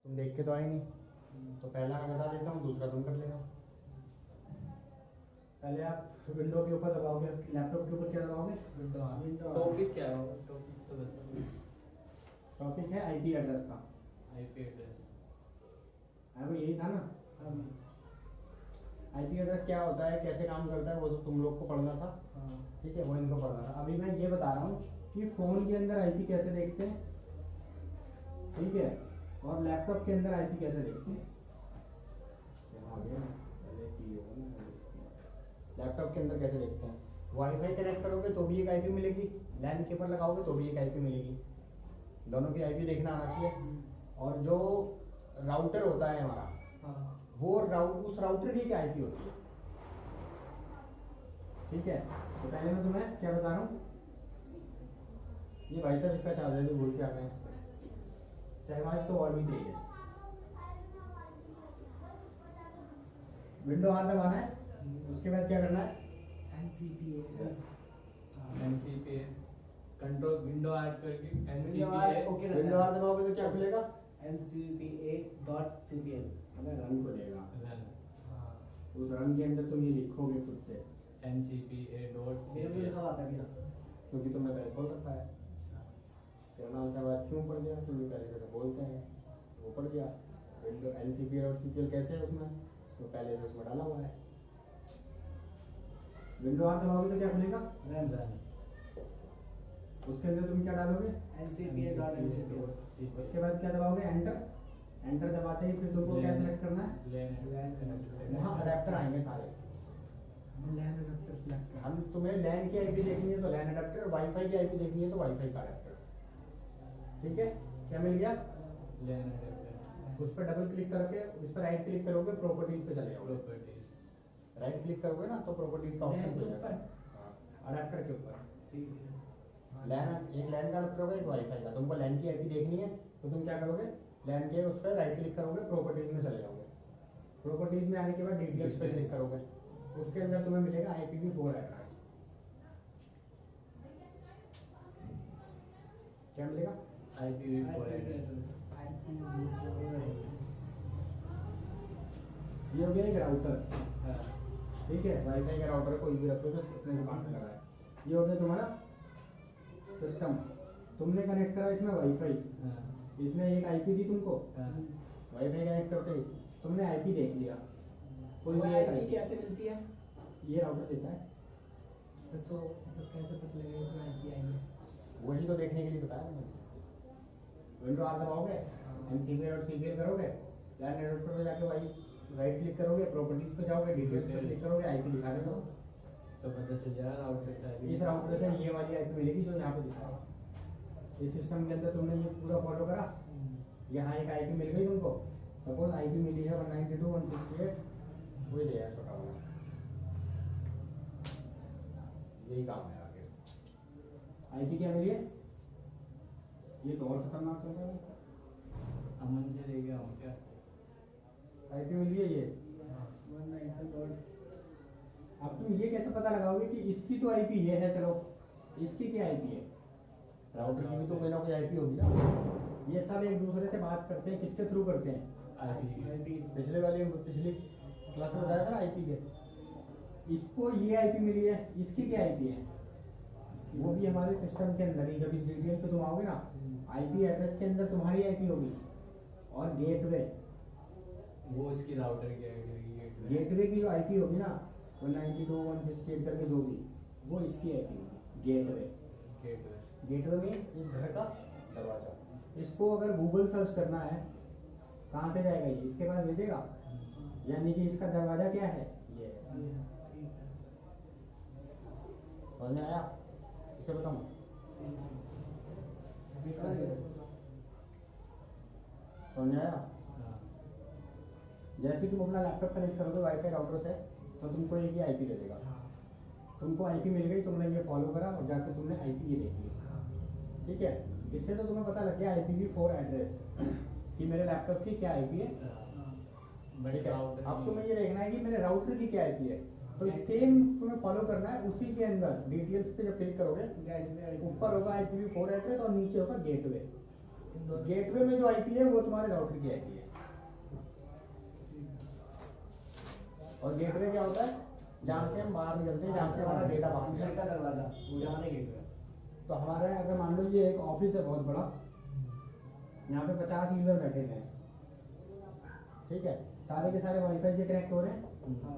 तुम देख के तो आए नहीं, तो पहला मैं बता देता हूँ, दूसरा तुम कर लेना। पहले आप विंडो के ऊपर दबाओगे, लैपटॉप के ऊपर क्या दबाओगे? विंडो। टॉपिक क्या है? टॉपिक तो बताओ। टॉपिक है आईपी एड्रेस का। आईपी एड्रेस है वो, यही था ना। आईपी एड्रेस क्या होता है, कैसे काम करता है, वो तो तुम लोग को पढ़ना था। ठीक है, वो इनको पढ़ना था। अभी मैं ये बता रहा हूँ कि फ़ोन के अंदर आईपी कैसे देखते हैं, ठीक है, और लैपटॉप के अंदर आईपी कैसे देखते हैं। लैपटॉप के अंदर कैसे देखते हैं, वाईफाई कनेक्ट करोगे तो भी एक आईपी मिलेगी, लैन के ऊपर लगाओगे तो भी एक आईपी मिलेगी, दोनों की आईपी देखना आना चाहिए। और जो राउटर होता है हमारा, वो उस राउटर की क्या आईपी होती है, ठीक है। तो पहले मैं तुम्हें क्या बता रहा हूँ, ये भाई साहब इसका चार्जर भी भूल के आ गए हैं, सहवाज तो और भी तेज है। विंडो आर दबाना है, उसके बाद क्या करना है, एनसीपीए कंट्रोल विंडो ऐड करके एनसीपीए ओके। विंडो आर दबाओगे तो क्या खुलेगा, ncpa.cpl हमें रन खुलेगा। उस रन के अंदर तुम ये लिखोगे खुद से एनसीपीए डॉट मेरे को लिखा हुआ था क्या? क्योंकि तुमने पहले खोल रखा है। तेरा नाम से बात क्यों पड़ गया, तुम पहले से बोलते हैं तो वो पड़ गया। विंडो एनसीपी और सीपीएल कैसे है उसमें, तो पहले से उसमें डाला हुआ है। विंडो आर दबाओगे तो क्या खुलेगा, रन उसके अंदर तुम क्या डालोगे, ncpa.ncpl। उसके बाद क्या दबाओगे, एंटर। एंटर दबाते ही फिर तुमको क्या सेलेक्ट करना है, वहाँ अडेप्टर आएंगे सारे। लैन अडेप्टर सेलेक्ट कर। हम तुम्हें लैन की आईपी देखनी है तो लैन अडेप्टर, वाईफाई की आईपी देखनी है तो वाईफाई का अडेप्टर, ठीक है। क्या मिल गया, लैन अडेप्टर उस पर डबल क्लिक करके उस पर राइट क्लिक करोगे, प्रॉपर्टीज पे चले जाओगे। प्रॉपर्टीज राइट क्लिक करोगे ना तो प्रॉपर्टीज का ऑप्शन लैन के खुल जाएगा। ऊपर? हाँ, अडेप्टर के ऊपर। ठीक है। लैन, एक लैन का अडेप्टर होगा, एक वाईफाई का। तुमको लैन की आईपी देखनी है तो तुम क्या करोगे, लैन के उस पर राइट क्लिक करोगे, प्रॉपर्टीज में चले जाओगे। प्रॉपर्टीज में आने के बाद डिटेल्स पे क्लिक करोगे, उसके अंदर तुम्हें मिलेगा IPv4 एड्रेस। क्या मिलेगा, IPv4 एड्रेस। ये हो गया एक राउटर, हाँ ठीक है। वाईफाई का राउटर कोई भी रखो जो अपने दुकान में लगा है। ये हो गया तुम्हारा सिस्टम, तुमने कनेक्ट करा इसमें वाईफाई, हाँ इसने एक आईपी दी तुमको, हाँ वाईफाई कनेक्ट करते ही तुमने आईपी देख लिया। कोई वो भी एक आईपी IP, कैसे मिलती है? ये राउटर देता है, सो मतलब कैसे पता लगेगा इसमें आईपी आई है? वही तो देखने के लिए बताया मैंने। विंडो आर दबाओगे, ncpa.cpl करोगे, लैन एडेप्टर पे जाके भाई राइट क्लिक करोगे, प्रॉपर्टीज पे जाओगे, डिटेल्स पे क्लिक करोगे, आईपी दिखा देगा। तो पता चल जाएगा राउटर से इस राउटर से ये वाली आईपी मिलेगी जो यहाँ पे दिखाया। इस सिस्टम के अंदर तुमने ये पूरा फॉलो करा, यहाँ एक आईपी मिल गई तुमको, सपोज आईपी मिली है 192.168, वही दे छोटा वाला, यही काम है आगे। आईपी क्या मिली है, ये तो और खतरनाक चल रहा है। अमन से ले गया हूँ क्या? आईपी मिली है ये। अब तुम ये कैसे पता लगाओगे कि इसकी तो आईपी ये है, चलो इसकी क्या आईपी है, राउटर की भी तो कोई ना कोई आईपी होगी ना। ये सब एक दूसरे से बात करते हैं, किसके थ्रू करते हैं, आईपी। पिछली क्लास में बताया था ना आईपी के। इसको ये आईपी मिली है, इसकी क्या आईपी है, वो भी हमारे सिस्टम के अंदर ही। जब इस डिटेल पे तुम आओगे ना, आईपी एड्रेस के अंदर तुम्हारी आईपी होगी, और गेटवे, वो इसकी राउटर की गेटवे की जो आईपी होगी ना 192.168 करके जो भी, वो इसकी आईपी होगी, गेटवे। गेटवे मीन्स इस घर का दरवाजा। इसको अगर गूगल सर्च करना है, कहाँ से जाएगा ये, इसके पास भेजेगा, यानी कि इसका दरवाजा क्या है, ये है। समझ में आया, इसे बताऊँ, समझ में आया। जैसे तुम अपना लैपटॉप कनेक्ट करोगे वाईफाई राउटर से, तो तुमको एक ही आईपी दे देगा। तुमको आईपी मिल गई, तुमने ये फॉलो करा और जाके तुमने आईपी ये देख ली, ठीक है। इससे तो तुम्हें पता लग गया IPv4 एड्रेस कि मेरे लैपटॉप की क्या आईपी है। बड़ी राउटर। अब तुम्हें ये देखना है कि मेरे राउटर की क्या आईपी है, तो सेम तुम्हें फॉलो करना है। उसी के अंदर डिटेल्स पे जब क्लिक करोगे, ऊपर होगा IPv4 एड्रेस और नीचे होगा गेटवे। इन दोनों गेटवे में जो आईपी है वो तुम्हारे राउटर की आईपी है। और गेटवे क्या होता है? जहाँ से हम बाहर निकलते हैं, जहाँ से हमारा डेटा बाहर घर निकलता का दरवाजा वो हमारे गेटवे। है। तो हमारा अगर मान लो ये एक ऑफिस है बहुत बड़ा, यहाँ पे 50 यूजर बैठे हुए हैं, ठीक है, सारे के सारे वाईफाई से कनेक्ट हो रहे हैं, हाँ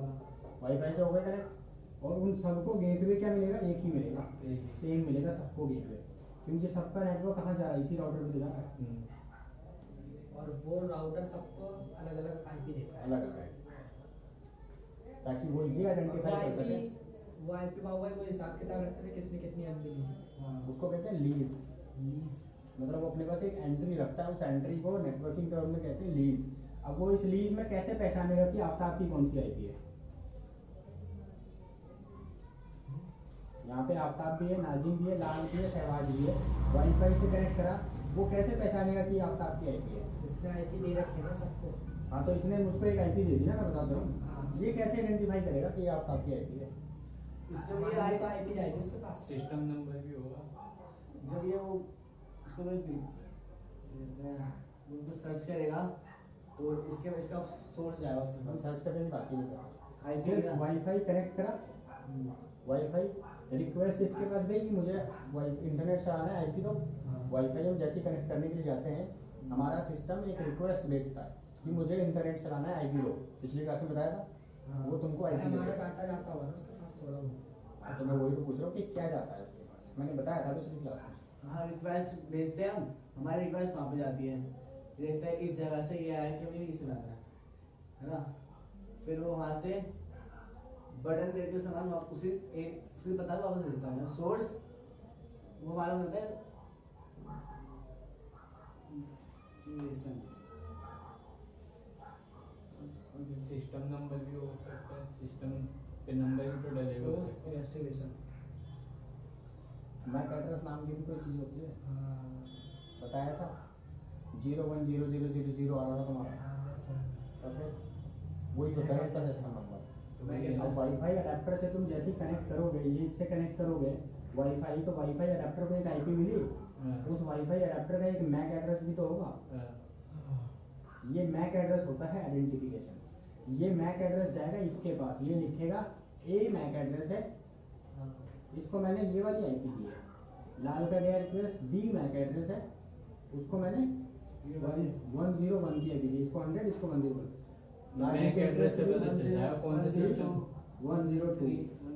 वाईफाई से हो गए कनेक्ट, और उन सबको गेटवे क्या मिलेगा? एक ही मिलेगा, सेम मिलेगा सबको गेटवे, क्योंकि सबका नेटवर्क कहाँ जा रहा है? इसी राउटर पे तो जा रहा है। और वो राउटर सबको अलग अलग आईपी देता है। अलग अलग, ताकि वो ये आइडेंटिफाई कर सके। वो आईपी हुआ है, वो हिसाब किताब रखते हैं किसने कितनी एमबी ली। हाँ उसको कहते हैं लीज। लीज मतलब वो अपने पास एक एंट्री रखता है, उस एंट्री को नेटवर्किंग टर्म में कहते हैं लीज। अब वो इस लीज में कैसे पहचानेगा कि आफ्ताब की कौन सी आईपी है? यहाँ पे आफ्ताब भी है, नाजिम भी है, लाल भी है, सहवाज भी है, वाईफाई से कनेक्ट करा, वो कैसे पहचानेगा कि आफ्ताब की आईपी है? इसने आईपी दे रखी है ना सबको। हाँ, तो इसने मुझको एक आईपी दे दी ना, मैं बताता हूँ। हाँ। ये कैसे आइडेंटिफाई करेगा कि ये आफ्ताब की आईपी है? जब ये हमारी आए तो आईपी जाएगी उसके पास। सिस्टम नंबर भी होगा। जब ये वो उसको वो सर्च करेगा तो इसका सोर्स जाएगा उसके हम पास। सर्च करने की बात ही नहीं कर रहे। आईपी सिर्फ का वाईफाई कनेक्ट करा, वाईफाई रिक्वेस्ट इसके पास गई कि मुझे इंटरनेट चलाना है, आईपी दो। वाईफाई हम जैसे कनेक्ट करने के लिए जाते हैं, हमारा सिस्टम एक रिक्वेस्ट भेजता है कि मुझे इंटरनेट चलाना है, आईपी दो। पिछली क्लास में बताया था, वो तुमको आईपी हमारा देगा। डाटा जाता होगा ना उसके पास थोड़ा बहुत। तो मैं वही तो पूछ रहा हूँ कि क्या जाता है उसके पास, मैंने बताया था पिछली क्लास में। हाँ रिक्वेस्ट भेजते हैं हम, हमारी रिक्वेस्ट वहाँ पे जाती है, देखता है इस जगह से ये आया कि हमें ये सुनाना है ना। फिर वो वहाँ से बटन करके सामान उसी पता वापस दे देता है। सोर्स वो मालूम होता है सिस्टम नंबर भी हो सकता है, सिस्टम पे नंबर भी तो डलेगा हो सोर्स सकता और एस्टिमेशन। मैक एड्रेस नाम की भी कोई चीज़ होती है, हाँ बताया था। 010000 आ रहा था तुम्हारा, तो फिर वही होता है इसका सिस्टम नंबर। है। अब वाईफाई अडेप्टर से तुम जैसे ही कनेक्ट करोगे, ये इससे कनेक्ट करोगे वाईफाई, तो वाईफाई अडेप्टर को एक आईपी मिली, उस वाईफाई अडेप्टर का एक मैक एड्रेस भी तो होगा। ये मैक एड्रेस होता है आइडेंटिफिकेशन। ये मैक एड्रेस जाएगा इसके पास, ये लिखेगा ए मैक एड्रेस है, इसको मैंने ये वाली आईपी दी है। लाल का गया रिक्वेस्ट, बी मैक एड्रेस है, उसको मैंने 101 की आईपी दी, इसको 100, इसको 101। मैक एड्रेस से पता चल जाएगा कौन सा सिस्टम। 102।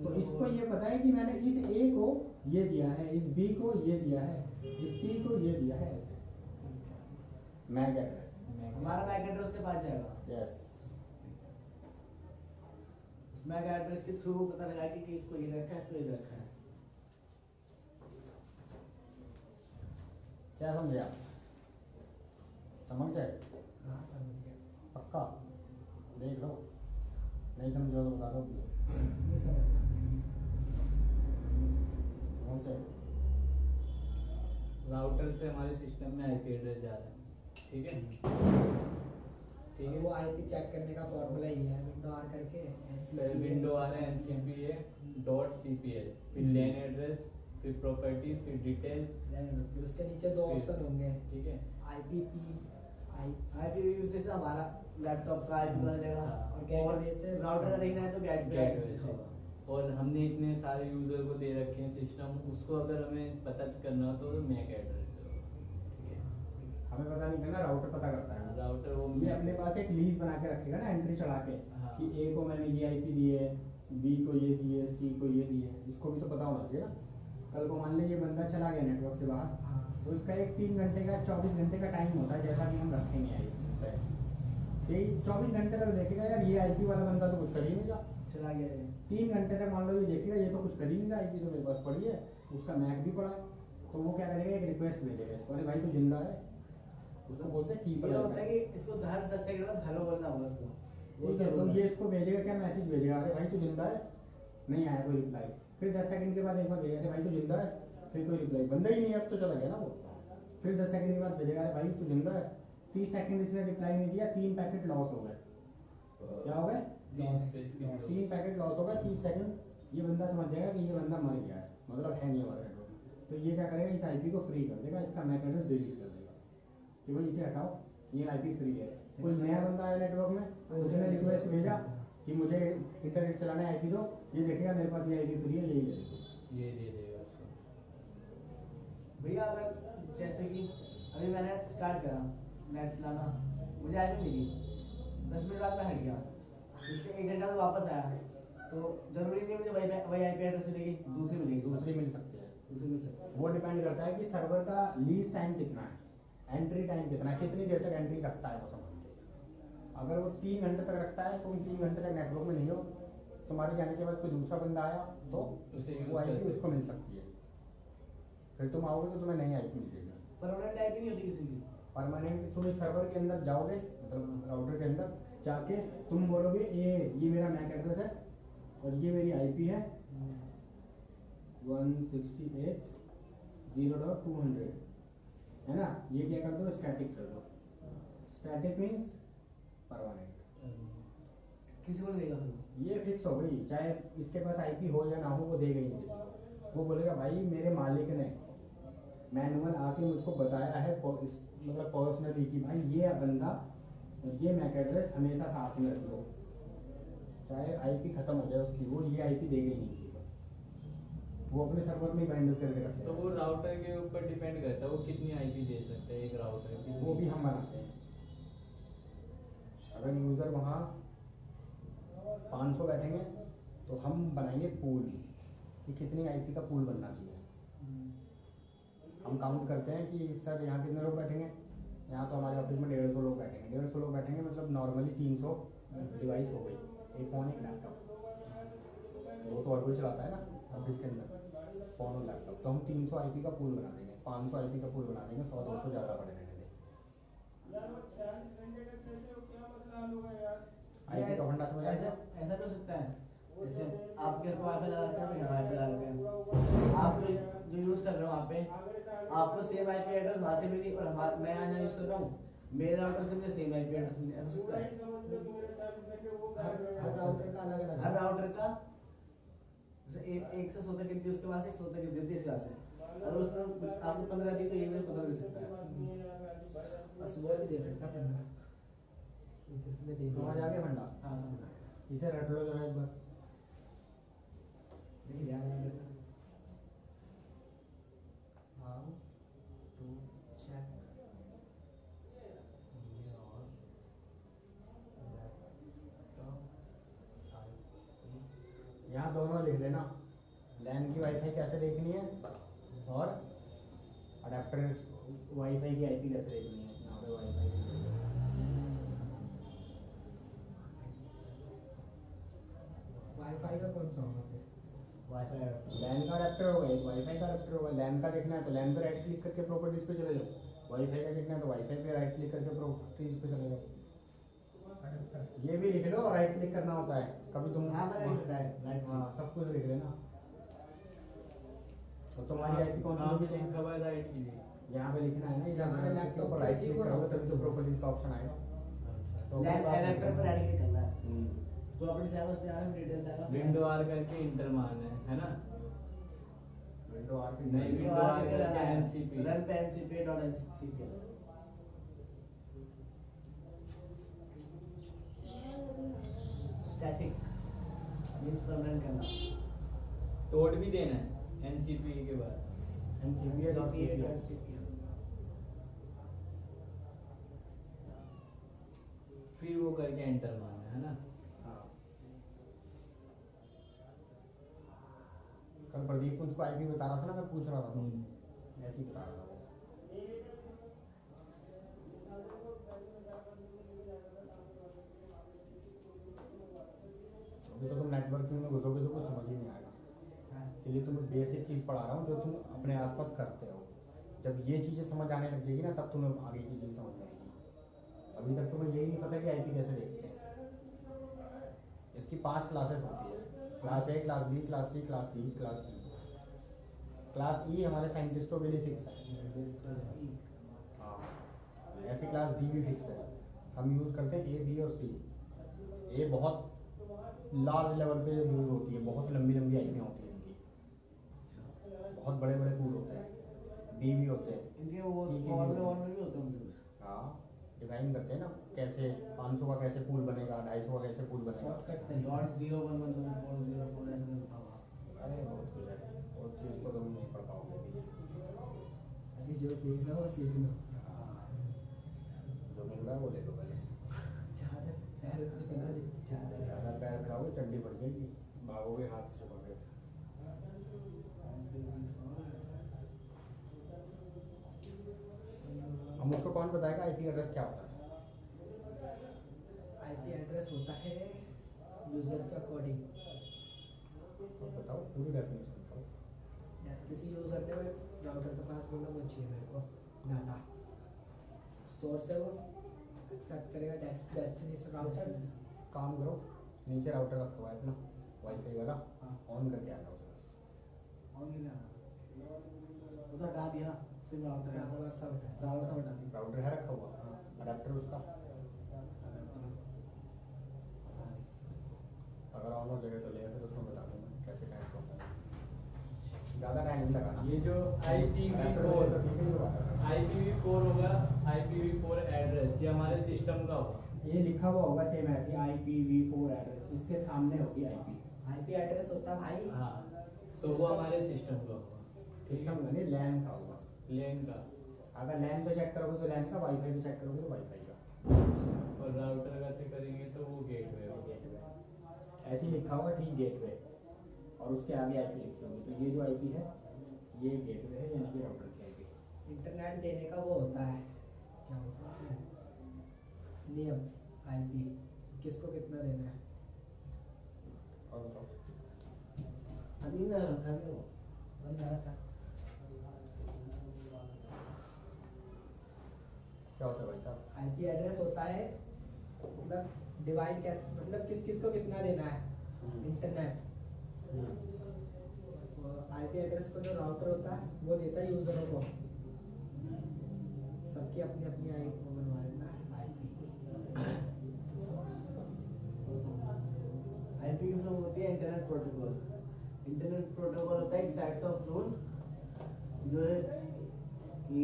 तो इसको ये पता है कि मैंने इस ए को ये दिया है, इस बी को ये दिया है, इस सी को ये दिया है, ऐसे मैक एड्रेस। हमारा मैक एड्रेस के पास जाएगा। यस, उस मैक एड्रेस के थ्रू पता लगा कि इसको ये रखा है, इसको ये रखा है। क्या समझे आप? समझ जाए हाँ समझ गया। पक्का? देख लो, नहीं समझो तो बता दो। नहीं समझ गया। समझ जाए। राउटर से हमारे सिस्टम में आईपी एड्रेस जा रहा है, ठीक है। ठीक है, वो आईपी चेक करने का फॉर्मूला ही है, विंडो आर करके विंडो आ रहा है ncpa.cpl, फिर लेन एड्रेस, फिर प्रॉपर्टीज, फिर डिटेल्स, फिर उसके नीचे दो ऑप्शन होंगे, ठीक है। IP P I IP use से हमारा लैपटॉप का आईपी पता चलेगा, हाँ। और गेटवे से राउटर का देखना है तो गेटवे गेटवे से। और हमने इतने सारे यूजर को दे रखे हैं सिस्टम, उसको अगर हमें पता करना हो तो मैक एड्रेस से होगा, ठीक है। हमें पता नहीं करना, राउटर पता करता है। राउटर वो ये अपने पास एक लीज बना के रखेगा ना, एंट्री चढ़ा के, हाँ। कि ए को मैंने ये आईपी दी है, बी को ये दी है, सी को ये दी है, इसको भी तो पता होना चाहिए ना। कल को मान ली ये बंदा चला गया नेटवर्क से बाहर, हाँ तो इसका एक 3 घंटे का 24 घंटे का टाइम होता है, जैसा कि हम रखेंगे आई पे। 24 घंटे तक देखेगा यार ये आईपी वाला बंदा तो कुछ कर ही नहीं रहा। चला गया है। 3 घंटे तक मान लो ये देखेगा ये तो कुछ कर ही नहीं रहा, आईपी तो मेरे पास पड़ी है, उसका मैक भी पड़ा है, तो वो क्या करेगा, एक रिक्वेस्ट भेजेगा इसको, अरे भाई तू जिंदा है, उसको बोलते हैं कीप ये होता है कि इसको हर 10 सेकंड बाद हेलो बोलना होगा उसको। ठीक है, तो ये इसको भेजेगा, क्या मैसेज भेजेगा, अरे भाई तू जिंदा है, नहीं आया कोई रिप्लाई। फिर 10 सेकंड के बाद एक बार भेजेगा, अरे भाई तू जिंदा है, फिर कोई रिप्लाई, बंदा ही नहीं है, अब तो चला गया ना वो। फिर 10 सेकंड के बाद भेजेगा, अरे भाई तू जिंदा है, 30 सेकंड इसने रिप्लाई नहीं दिया, 3 पैकेट लॉस हो गए। क्या हो गए? 3 पैकेट लॉस हो गए, 30 सेकंड। ये बंदा समझ जाएगा कि ये बंदा मर गया है, मतलब है नहीं हमारे नेटवर्क में, तो ये क्या करेगा, इस आईपी को फ्री कर देगा, इसका मैक एड्रेस डिलीट कर देगा। कि भाई इसे हटाओ, ये आईपी फ्री है। कोई नया बंदा आया नेटवर्क में तो उसने रिक्वेस्ट भेजा कि मुझे इंटरनेट चलाना है, आईपी दो, ये देखेगा मेरे पास ये आईपी फ्री है, यही ले लो। ये दे देगा उसको। भैया अगर जैसे कि अभी मैंने स्टार्ट करा नेट चलाना, मुझे आईपी मिली, 10 मिनट बाद मैं हट गया, उसके 1 घंटा बाद वापस आया, तो जरूरी नहीं मुझे वही आईपी एड्रेस मिलेगी, दूसरी मिलेगी, दूसरी मिल सकती है। दूसरी मिल सकती है। वो डिपेंड करता है कि सर्वर का लीज टाइम कितना है, एंट्री टाइम कितना है, कितनी देर तक एंट्री रखता है वो समझ के। अगर वो 3 घंटे तक रखता है, तुम 3 घंटे तक नेटवर्क में नहीं हो, तुम्हारे जाने के बाद कोई दूसरा बंदा आया तो उसे use वो आईपी कर उसको मिल सकती है, फिर तुम आओगे तो तुम्हें नई आईपी मिलेगी। परमानेंट आईपी नहीं होती किसी की। परमानेंट तुम इस सर्वर के अंदर जाओगे, मतलब राउटर के अंदर जाके तुम बोलोगे ये मेरा मैक एड्रेस है और ये मेरी आईपी है 168.0.200, है ना। ये क्या कर दो, स्टैटिक कर दो। स्टैटिक मीन्स परमानेंट, किसी को नहीं देगा फिर। ये फिक्स हो गई, चाहे इसके पास आईपी हो या ना हो, वो देगा ही नहीं किसी को। वो बोलेगा भाई मेरे मालिक ने मैनुअल आके मुझको बताया है, मतलब पर्सनली, कि भाई ये बंदा और ये मैक एड्रेस हमेशा साथ में रख लो, चाहे आईपी खत्म हो जाए उसकी, वो ये आईपी देगा ही नहीं किसी को, वो अपने सर्वर में बाइंड करके रखते तो हैं। वो राउटर के ऊपर डिपेंड करता है वो कितनी आईपी दे सकता है एक राउटर की। वो भी हम बनाते हैं। अगर यूज़र वहाँ 500 बैठेंगे तो हम बनाएंगे पूल, कि कितनी आईपी का पूल बनना चाहिए। हम काउंट करते हैं कि सर यहाँ कितने लोग बैठेंगे, यहाँ तो हमारे ऑफिस में 150 लोग बैठेंगे, 150 लोग बैठेंगे, मतलब नॉर्मली 300 डिवाइस हो गई, एक फ़ोन एक लैपटॉप, वो तो और कोई चलाता है ना ऑफिस के अंदर, फ़ोन और लैपटॉप। तो हम 300 आईपी का पूल बना देंगे, 500 आईपी का पूल बना देंगे, 100-200 ज़्यादा पड़े रहने दें। आईपी का फंडा समझ ऐसा आया? ऐसा भी हो सकता है, जैसे आपके घर पर वाईफाई लगा रखा है, यहाँ वाईफाई लगा रखा है, आप जो यूज़ कर रहे हो वहाँ पे आपको सेम आईपी एड्रेस वहाँ से मिली, और मैं यहाँ यूज़ कर रहा हूँ, मेरे राउटर से मुझे सेम आईपी एड्रेस मिली, ऐसा सकता है। हर राउटर का अलग अलग हर राउटर का जैसे एक से 100 तक की उसके पास 100 तक की इसके पास है, और उसने आपको 15 दी तो ये मुझे 15 दे सकता है। बस वो भी दे सकता है 15 किसने दे समझ आ गया फंडा? हाँ समझ आया। इसे रट लो जरा एक बार। नहीं ध्यान नहीं देता। How to check your laptop IP? यहाँ दोनों लिख लेना, लैन की वाईफाई कैसे देखनी है और अडेप्टर वाईफाई की आईपी कैसे देखनी है। यहाँ पे वाईफाई की वाईफाई का कौन सा होगा फिर? वाईफाई लैन का अडेप्टर होगा, एक वाईफाई का अडेप्टर होगा। लैन का देखना है तो लैन पे राइट क्लिक करके प्रॉपर्टीज पे चले जाओ, वाईफाई का देखना है तो वाईफाई पे राइट क्लिक करके प्रॉपर्टीज पे चले जाओ। ये भी लिख लो, राइट क्लिक करना होता है कभी तुम। हाँ मैंने लिखा है राइट। हाँ सब कुछ लिख लेना। तो तुम्हारी आईपी कौन हाँ सी भी लिखा हुआ है राइट की भी। यहाँ पे लिखना है ना, जब हमारे लैपटॉप लैपटॉप पर पे राइट की क्लिक वो करोगे राउटर तभी तो प्रॉपर्टीज का ऑप्शन आएगा। तो एडेप्टर पर राइट क्लिक करना है, हम्म। प्रॉपर्टीज आएगा, उसमें आएगा, डिटेल्स आएगा, विंडो आर करके इंटर मारना है ना। विंडो आर पे नहीं, विंडो window आर R करके करके रन NCP। रन पे NCP dot NCP। Static means permanent करना। टोड भी देना है एनसीपी के बाद। NCPA dot NCP। फिर वो करके एंटर मारना है ना। हाँ। कल प्रदीप मुझको आईपी बता रहा था ना, मैं पूछ रहा था तो ऐसे ही बता रहा था वो। अभी तो तुम नेटवर्किंग में घुसोगे तो कुछ समझ ही नहीं आएगा, इसलिए तुम्हें बेसिक चीज़ पढ़ा रहा हूँ जो तुम अपने आसपास करते हो। जब ये चीज़ें समझ आने लग जाएगी ना, तब तुम्हें आगे की चीज़ समझ में आएगी। अभी तक तुम्हें यही नहीं पता कि आईपी कैसे देखते हैं। इसकी 5 क्लासेस होती है, class A, class B, class C, class D, class E. Class E हमारे साइंटिस्टों के लिए फिक्स है। हाँ, ऐसे क्लास डी भी फिक्स है। हम यूज़ करते हैं ए, बी और सी। ए बहुत लार्ज लेवल पे यूज़ होती है, बहुत लंबी लंबी आईपी होती है इनकी, बहुत बड़े बड़े पूल होते हैं। बी भी होते हैं, इनके वो C के भी फॉर्मूले होते हैं। भी होते हैं। डिजाइन करते हैं ना, कैसे 500 का कैसे पूल बनेगा, 250 का कैसे पूल बनेगा। शॉर्टकट तरीका। .0112404 ऐसे लिखा हुआ। अरे बहुत कुछ है, और चीज़ को तुम नहीं पढ़ पाओगे अभी। अभी जो सीखना हो सीख लो। जो मिल रहा है वो ले लो पहले। ज़्यादा पैर इतना ज़्यादा ज़्यादा पैर फैलाओगे चड्डी बढ़ जाएगी, भागोगे हाथ से पकड़ के। हम उसको कौन बताएगा आईपी एड्रेस क्या होता है? आईपी एड्रेस होता है यूज़र के अकॉर्डिंग। तो बताओ पूरी डेफिनेशन बताओ। या किसी यूज़र ने राउटर के पास बोला वो चाहिए मेरे को डाटा, सोर्स है वो एक्सेप्ट करेगा, डेस्टिनेशन राउटर। काम करो, नीचे राउटर रखा हुआ है अपना वाईफाई वाला, ऑन करके आ जाओ उसे बस। ऑन नहीं आना, वो तो हटा दिया सिम राउटर है, राउटर सब है। राउटर सब हटा दिया। राउटर है रखा हुआ, अडेप्टर उसका अगर ऑन हो जाएगा तो ले, फिर उसमें बता दूंगा कैसे कनेक्ट होता है। ज़्यादा टाइम नहीं लगाना। ये जो IPv4 होगा, IPv4 एड्रेस, ये हमारे सिस्टम का होगा। ये लिखा हुआ होगा सेम ऐसे IPv4 एड्रेस, इसके सामने होगी आईपी। आईपी एड्रेस होता है भाई। हाँ, तो वो हमारे सिस्टम का होगा, सिस्टम का नहीं, लैन का होगा। लैन का। अगर लैन पे चेक करोगे तो लैन का, वाईफाई पे चेक करोगे तो वाईफाई का। और राउटर का से करेंगे तो वो गेटवे होगा। गेटवे ऐसे ही लिखा होगा ठीक, गेटवे, और उसके आगे आईपी लिखी होगी। तो ये जो आईपी है ये गेटवे है, यानी कि राउटर की आईपी। इंटरनेट देने का वो होता है, क्या होता है उसे, नियम। आईपी किसको कितना देना है। और बताओ अभी ना रखा भी हो, बंद आ रखा। क्या होता है भाई साहब? आईपी एड्रेस होता है मतलब डिवाइड कैसे, मतलब किस किस को कितना देना है इंटरनेट। आईपी एड्रेस को जो राउटर होता है वो देता है यूजरों को, सबकी अपनी अपनी आईपी बनवा लेना है आईपी। आईपी की मतलब होती है इंटरनेट प्रोटोकॉल। इंटरनेट प्रोटोकॉल होता है एक सेट्स ऑफ रूल जो है कि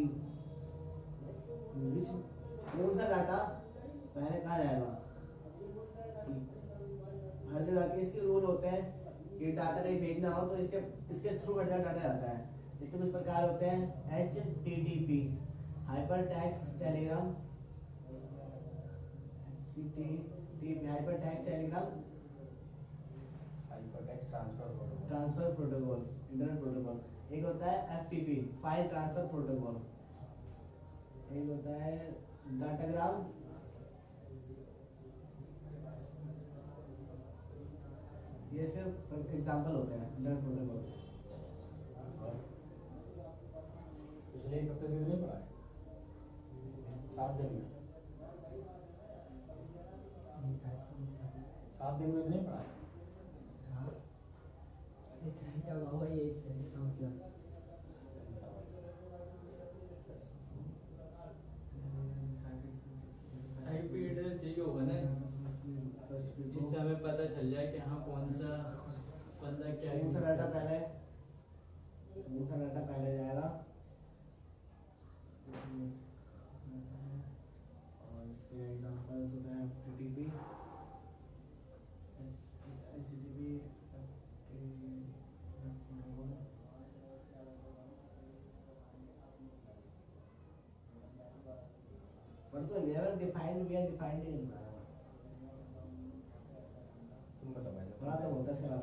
विच कौन सा डाटा पहले कहाँ जाएगा। हर जगह के इसके रूल होते हैं कि डाटा कहीं भेजना हो तो इसके थ्रू हर जगह डाटा जाता है। इसके कुछ प्रकार होते हैं HTTP, hyper text Telegram, HTTP hyper text Telegram hypertext transfer protocol. Transfer protocol, internet protocol. एक होता है FTP, फाइल ट्रांसफर प्रोटोकॉल। एक होता है डाटाग्राम, ये इसके एग्जांपल होते हैं इंटरनेट प्रोटोकॉल। पिछले एक हफ्ते से नहीं पढ़ा है, 7 दिन में, नहीं था इसका मतलब। 7 दिन में नहीं पढ़ा है। हाँ इतना ही क्या हुआ ये इसका मतलब। आईपी एड्रेस यही होगा ना, जिससे हमें पता चल जाए कि हाँ कौन सा बंदा क्या कौन यूज सा कर डाटा रहा है। जाएगा और इसके एग्जांपल्स होते हैं FTP, HTTP, पर तो लेवल डिफाइंड भी है, डिफाइंड ही नहीं बनाया। तुम बताओ भाई साहब। बड़ा तो होता है इसका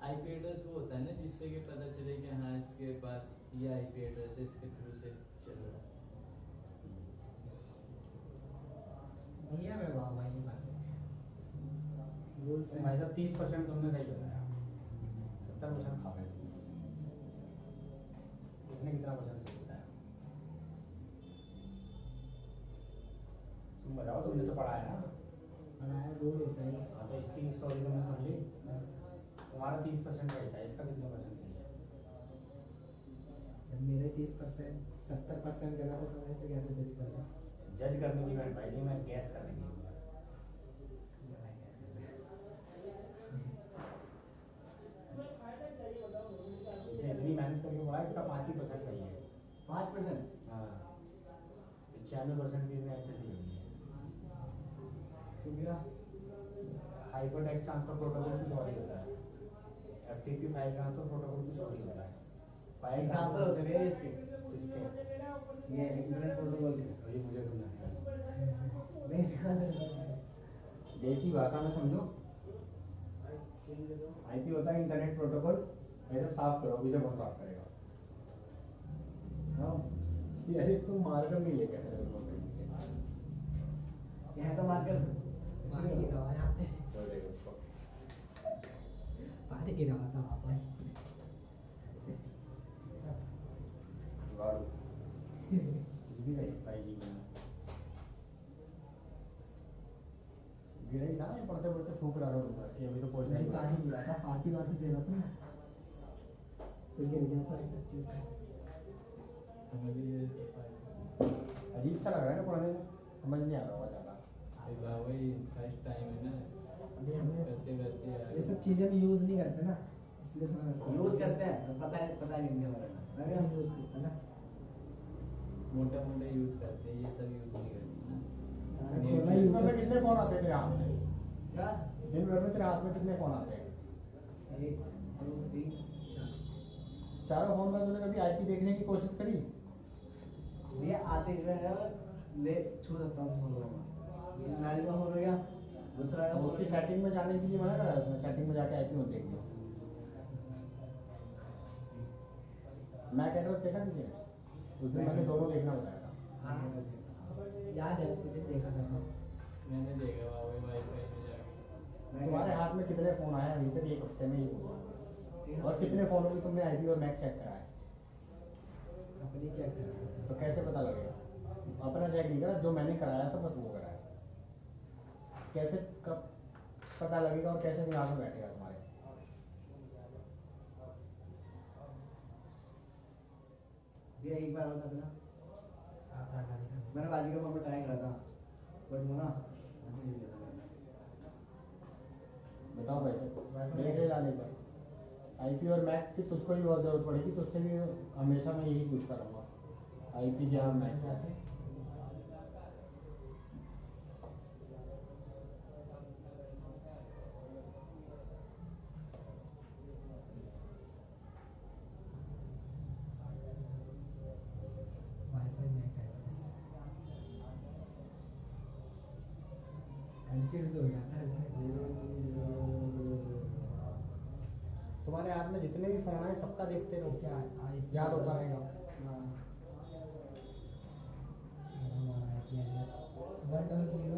आईपी एड्रेस वो होता है ना जिससे कि पता चले कि हाँ इसके पास ये आईपी एड्रेस है, इसके थ्रू से चल रहा है। नियम है वाह भाई, बस रूल्स भाई है। साहब 30% तुमने सही बताया, 70% खा गए तुम। इसने कितना परसेंट सही बताया? तुम बताओ, तुमने तो पढ़ा है ना। बनाया रूल होता है। हाँ तो इसकी स्टोरी तुमने सुन ली, तुम्हारा 30% सही था, इसका कितने परसेंट सही है? जब मेरे 30% 70% गलत है तो ऐसे कैसे जज कर रहा। जज करने की बात भाई नहीं, मैं गैस करने की। इसे इतनी मेहनत करके पढ़ा, इसका 5% 5%। हाँ 95% की इसने एसटीसी कर दी है। तो मेरा हाइपर टेक्स्ट ट्रांसफर प्रोटोकॉल कुछ और ही होता है, एफटीपी फाइल ट्रांसफर प्रोटोकॉल कुछ और ही होता है। फाइल एग्जाम्पल होते हैं भैया इसके, इसके ये इंटरनेट प्रोटोकॉल के। और ये मुझे समझाने नहीं दिखाते। देसी भाषा में समझो। आईपी होता है इंटरनेट प्रोटोकॉल। ये सब साफ करो, अभी से कौन साफ करेगा? हाँ यार ये तुम मार्कर नहीं लेके आए हो। ये है तो मार्कर। पानी गिरा हुआ है यहाँ पे, तो देखो उसको। पानी गिरा हुआ था वहाँ पे। जुगाड़ कुछ भी कर सकता है जीवन में। गिरा ही था ना, ये पढ़ते पढ़ते थूक रहा था कि अभी तो कुछ नहीं नहीं हुआ। पानी गिरा था, पार्टी वार्टी दे रहा था ना, तो गिर गया था अच्छे से। अजीब सा लग रहा है ना पढ़ने में, समझ नहीं आ रहा होगा ज़्यादा। वही फर्स्ट टाइम है ना, अभी हमें करते करते यार ये सब चीजें हम यूज नहीं करते ना, इसलिए थोड़ा ऐसा यूज करते हैं, पता नहीं इनके बारे में। अभी हम यूज करते हैं ना। मोटा मोटा यूज करते हैं, ये सब यूज नहीं करते ना। तारा नहीं, खोला दिन भर में यूट्यूब। कितने फोन आते हैं तेरे हाथ में? क्या? दिन भर में तेरे हाथ में कितने फोन आते हैं? 1 2 3 चारों फोन का तूने कभी आईपी देखने की कोशिश करी? ये आते जो है ले छू सकता हूँ फोन को। नाली का फोन हो गया, दूसरा का तो उसकी सेटिंग में जाने के लिए मना करा है उसने, सेटिंग में जाके आईपी मत देखियो। मैक एड्रेस देखा किसी ने? उस दिन मैंने दोनों देखना बताया था। हाँ याद है, उसी दिन देखा था। मैंने देखा हुआ वाईफाई में जाके। तुम्हारे हाथ में कितने फोन आए अभी तक एक हफ्ते में, ये पूछा। और कितने फोनों में तुमने आईपी और मैक चेक करा है? अपनी चेक कर रहा था। तो कैसे पता लगेगा? अपना चेक नहीं करा, जो मैंने कराया था बस वो कराया। कैसे कब पता लगेगा और कैसे दिमाग में बैठेगा तुम्हारे? ये एक बार बता देना। आता था नहीं। मैंने बाजी का फोन पर ट्राई करा था, बट वो ना ऐसे नहीं देता मैंने। बताओ कैसे? देख ले लाले पर आईपी और मैक की तुझको भी बहुत जरूरत पड़ेगी, तो उससे भी हमेशा मैं यही पूछता रहूँगा, आईपी क्या और मैक क्या। वाईफाई में एड्रेस कंफ्यूज हो जाता है। तुम्हारे हाथ में जितने भी फोन आए सबका देखते रहो, क्या आईपी याद होता रहेगा। हाँ 100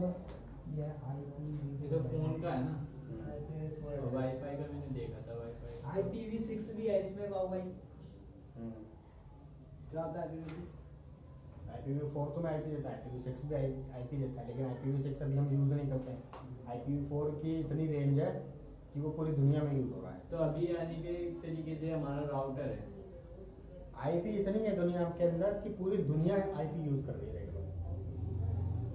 ये आईपी ये तो फोन का है ना, और वाईफाई का मैंने देखा था। वाईफाई IPv6 भी है इसमें बाबू भाई। क्या होता है IPv6? IPv4 तो मैं आईपी देता है, IPv6 भी आईपी देता है, लेकिन IPv6 अभी हम यूज़ नहीं करते हैं। IPv4 की इतनी रेंज है कि वो पूरी दुनिया में यूज़ हो रहा है। तो अभी यानी कि एक तरीके से हमारा राउटर है। आईपी इतनी है दुनिया के अंदर कि पूरी दुनिया आईपी यूज़ कर रही है, देख लो।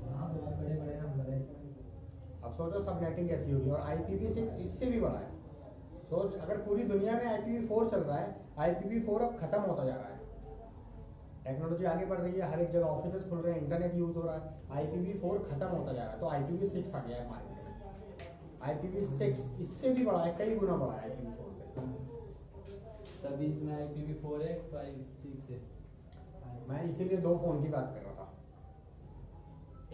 हाँ बहुत बड़े बड़े नंबर है इसमें। अब सोचो सब नेटिंग कैसी होगी, और IPv6 इससे भी बड़ा है। सोच अगर पूरी दुनिया में IPv4 चल रहा है, IPv4 अब खत्म होता जा रहा है। टेक्नोलॉजी आगे बढ़ रही है, हर एक जगह ऑफिसेस खुल रहे हैं, इंटरनेट यूज़ हो रहा है, IPv4 खत्म होता जा रहा है, तो IPv6 आ गया है मार्केट में। IPv6 इससे भी बड़ा है, कई गुना बड़ा है IPv4 से। तभी इसमें IPv4 है, 5 6 है। मैं इसीलिए दो फ़ोन की बात कर रहा था।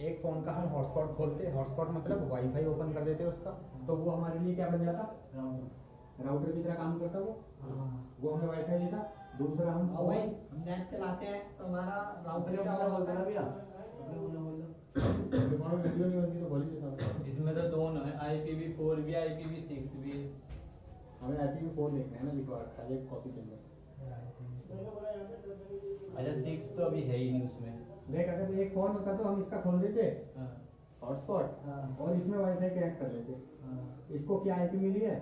एक फ़ोन का हम हॉटस्पॉट खोलते, हॉटस्पॉट मतलब वाईफाई ओपन कर देते उसका, तो वो हमारे लिए क्या बन जाता? राउटर की तरह काम करता वो। हाँ वो हमें वाईफाई देता। दूसरा हम और भाई हम नेट चलाते हैं तो हमारा राउटर अपने क्या फोन में बोल होता देना है? भैया, अपने फोन में बोल दो। दुकान में वीडियो नहीं बनती तो खोल ही देता हूँ। इसमें तो दोनों है, IPv4 भी IPv6 भी है। हमें IPv4 देखना है ना, लिखवा रखा है एक कॉपी पेन में। अच्छा 6 तो अभी है ही नहीं उसमें। देख अगर एक फ़ोन होता तो हम इसका खोल देते हाँ। हॉटस्पॉट, हाँ और इसमें वाईफाई कनेक्ट कर लेते। हाँ इसको क्या आईपी मिली है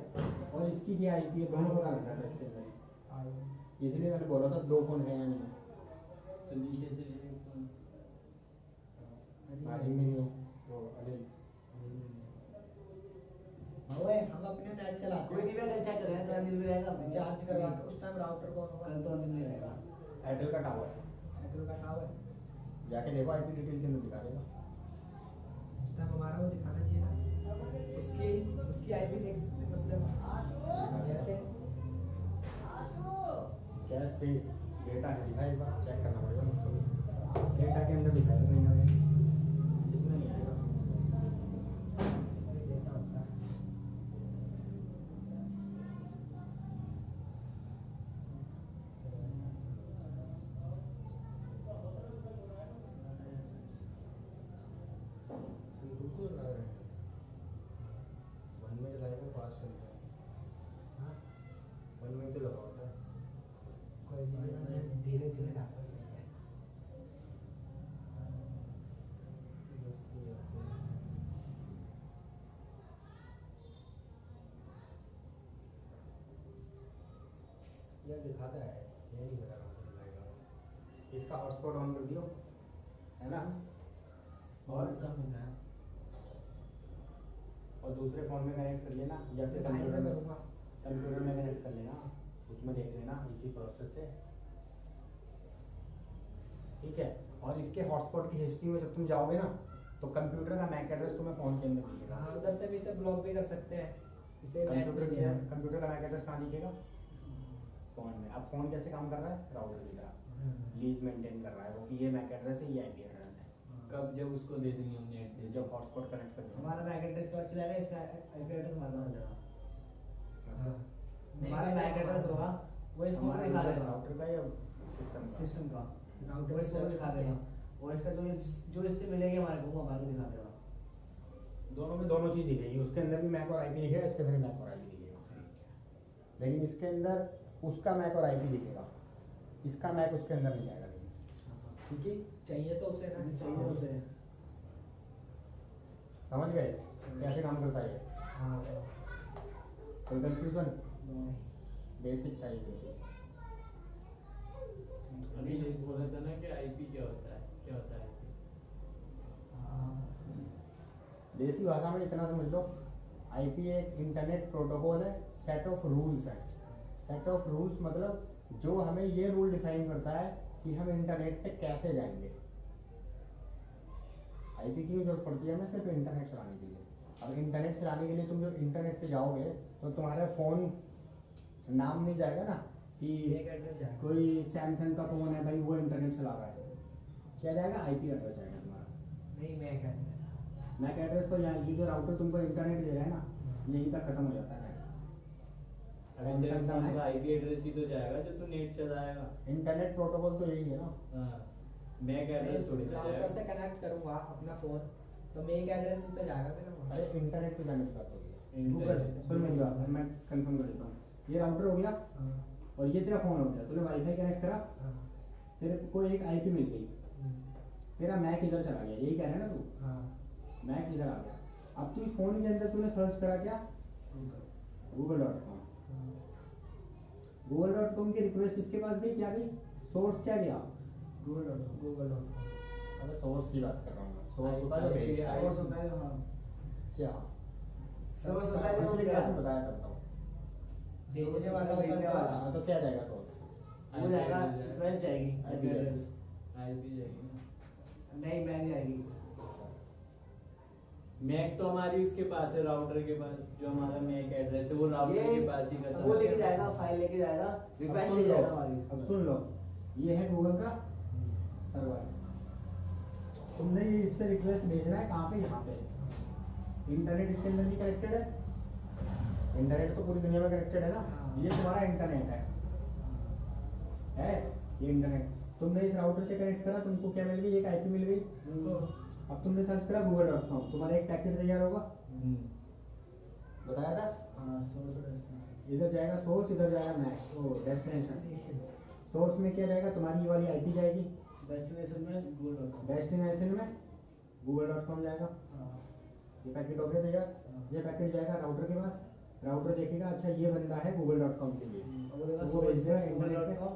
और इसकी क्या आईपी है, दोनों पता लग जाता है इसके अंदर। इसलिए मैंने बोला था दो फोन है या नहीं। तो नीचे से एक राजीव में नहीं है वो अनिल। ओए हम अपने नेट चलाते कोई नहीं हैं, भैया, चेक कर रहे हैं तो अनिल भी रहेगा। रिचार्ज करवा के उस टाइम राउटर कौन होगा? कल तो अनिल नहीं रहेगा। एयरटेल का टावर। जाके देखो आईपी डिटेल के अंदर दिखा देगा। इस टाइम हमारा वो दिखाना चाहिए ना, उसकी उसकी आईपी देख सकते हैं, मतलब जैसे कैसे डेटा है दिखाई, एक बार चेक करना पड़ेगा मुझको भी। डेटा के अंदर दिखाएगा कहीं ना कहीं, इसमें नहीं आएगा। इसमें डेटा होता है। बिल्कुल लग रहा है वन में चलाएगा फास्ट चलता है, हाँ, वन में तो लगा होता है। कोई धीरे धीरे लाता सही है। यह दिखाता है, ये नहीं बता रहा हूँ दिखाएगा। इसका हॉटस्पॉट ऑन कर दियो, है ना, और सब मिलता है। और दूसरे फ़ोन में कनेक्ट कर लेना, या फिर भाई कंप्यूटर मैं में करूँगा। कनेक्ट कर लेना, उसमें देख लेना इसी प्रोसेस से, ठीक है। और इसके हॉटस्पॉट की हिस्ट्री में जब तुम जाओगे ना, तो कंप्यूटर का मैक एड्रेस तुम्हें फ़ोन के अंदर दिखेगा। हाँ, उधर से भी इसे ब्लॉक भी कर सकते हैं, इसे नेट कंप्यूटर नहीं है। कंप्यूटर का मैक एड्रेस कहाँ दिखेगा? फ़ोन में। अब फ़ोन कैसे काम कर रहा है? राउटर की तरह लीज मेंटेन कर रहा है वो, कि ये मैक एड्रेस है, ये आईपी एड्रेस है। कब जब उसको दे देंगे हम नेट पे, जब हॉटस्पॉट कनेक्ट कर देंगे। हमारा मैक एड्रेस का चलाएगा, इसका आईपी एड्रेस हमारे पास हो जाएगा। मतलब हमारा मैक एड्रेस होगा वो इसको हमारा दिखा देगा, राउटर का या सिस्टम का? सिस्टम का राउटर वो इसको दिखा देगा, और इसका जो इससे मिलेगी हमारे को वो हमारे को दिखा देगा। दोनों में दोनों चीज़ दिखेगी, उसके अंदर भी मैक और आईपी दिखेगा, इसके अंदर भी मैक और आईपी दिखेगा। लेकिन इसके अंदर उसका मैक और आईपी दिखेगा, इसका मैक उसके अंदर नहीं आएगा। लेकिन क्योंकि चाहिए तो उसे ना, चाहिए उसे। समझ गए कैसे काम करता है ये? हाँ, कोई कंफ्यूजन? नहीं। बेसिक था ये बिल्कुल। अभी ये बोला था ना कि आईपी क्या होता है, क्या होता है आईपी? देसी भाषा में इतना समझ लो, आईपी एक इंटरनेट प्रोटोकॉल है, सेट ऑफ रूल्स है। सेट ऑफ रूल्स मतलब जो हमें ये रूल डिफाइन करता है कि हम इंटरनेट पे कैसे जाएंगे। आईपी की जरूरत पड़ती है हमें सिर्फ इंटरनेट चलाने के लिए। अब इंटरनेट चलाने के लिए तुम जब इंटरनेट पे जाओगे तो तुम्हारा फ़ोन नाम नहीं जाएगा ना कि एक एड्रेस जाएगा। कोई सैमसंग का फ़ोन है भाई वो इंटरनेट चला रहा है, क्या जाएगा? आईपी एड्रेस जाएगा तुम्हारा। नहीं, मैक एड्रेस। मैक एड्रेस तो यहाँ, ये जो राउटर तुमको इंटरनेट दे रहा है ना, यहीं तक खत्म हो जाता है। अगर तेरे फोन का आईपी एड्रेस ही तो जाएगा जो तू नेट चलाएगा। इंटरनेट प्रोटोकॉल तो यही है ना। हाँ, मैक एड्रेस थोड़ी ना राउटर जाएगा। से कनेक्ट करूंगा अपना फोन, तो मैक एड्रेस ही तो जाएगा मेरा वहाँ। अरे इंटरनेट पे जाने की बात हो गई। इंटरनेट। सुन मेरी बात, मैं कंफर्म कर देता हूँ। ये राउटर हो गया हाँ, और ये तेरा फ़ोन हो गया, तूने वाईफाई कनेक्ट करा, हाँ, तेरे को एक आईपी मिल गई, तेरा मैक इधर चला गया, यही कह रहा है ना तू? हाँ, मैक इधर आ गया। अब तू इस फ़ोन के अंदर तूने सर्च करा क्या? google.com। google.com की रिक्वेस्ट इसके पास गई, क्या गई? सोर्स क्या गया? google.com। अरे सोर्स की बात कर रहा हूँ मैं। सोर्स होता है जो भेजता है। सोर्स होता है जो, हाँ क्या? सोर्स होता है जो पिछली क्लास में बताया करता हूँ। भेजने वाला होता है भेजने source। वाला। हाँ, तो क्या जाएगा सोर्स? वो जाएगा, रिक्वेस्ट जाएगी आईपी एड्रेस। आईपी जाएगी ना। नहीं मैक जाएगी। मैक तो हमारी उसके पास है, राउटर के पास जो हमारा मैक एड्रेस है वो राउटर के पास ही सब वो लेके जाएगा, फाइल लेके जाएगा, रिक्वेस्ट ले जाएगा हमारी। अब सुन लो, ये है गूगल का सर्वर। तुमने ये इससे रिक्वेस्ट भेजना है कहाँ पे? यहाँ पे। इंटरनेट इसके अंदर भी कनेक्टेड है, इंटरनेट तो पूरी दुनिया में कनेक्टेड है ना। ये तुम्हारा इंटरनेट है ये इंटरनेट। तुमने इस राउटर से कनेक्ट करा, तुमको क्या मिल गई? एक आईपी मिल गई। अब तुमने सर्च करा google.com, तुम्हारा एक पैकेट तैयार होगा, बताया था। हाँ सोर्स और डेस्टिनेशन। इधर जाएगा सोर्स, इधर जाएगा मैक, वो डेस्टिनेशन। सोर्स में क्या जाएगा? तुम्हारी ये वाली आईपी जाएगी, डेस्टिनेशन में google.com। डेस्टिनेशन में google.com जाएगा। हाँ ये पैकेट हो गया तैयार। ये पैकेट जाएगा राउटर के पास, राउटर देखेगा अच्छा ये बंदा है google.com के लिए, और बोलेगा वो सोर्स भेज देगा में इंटरनेट पे। google.com,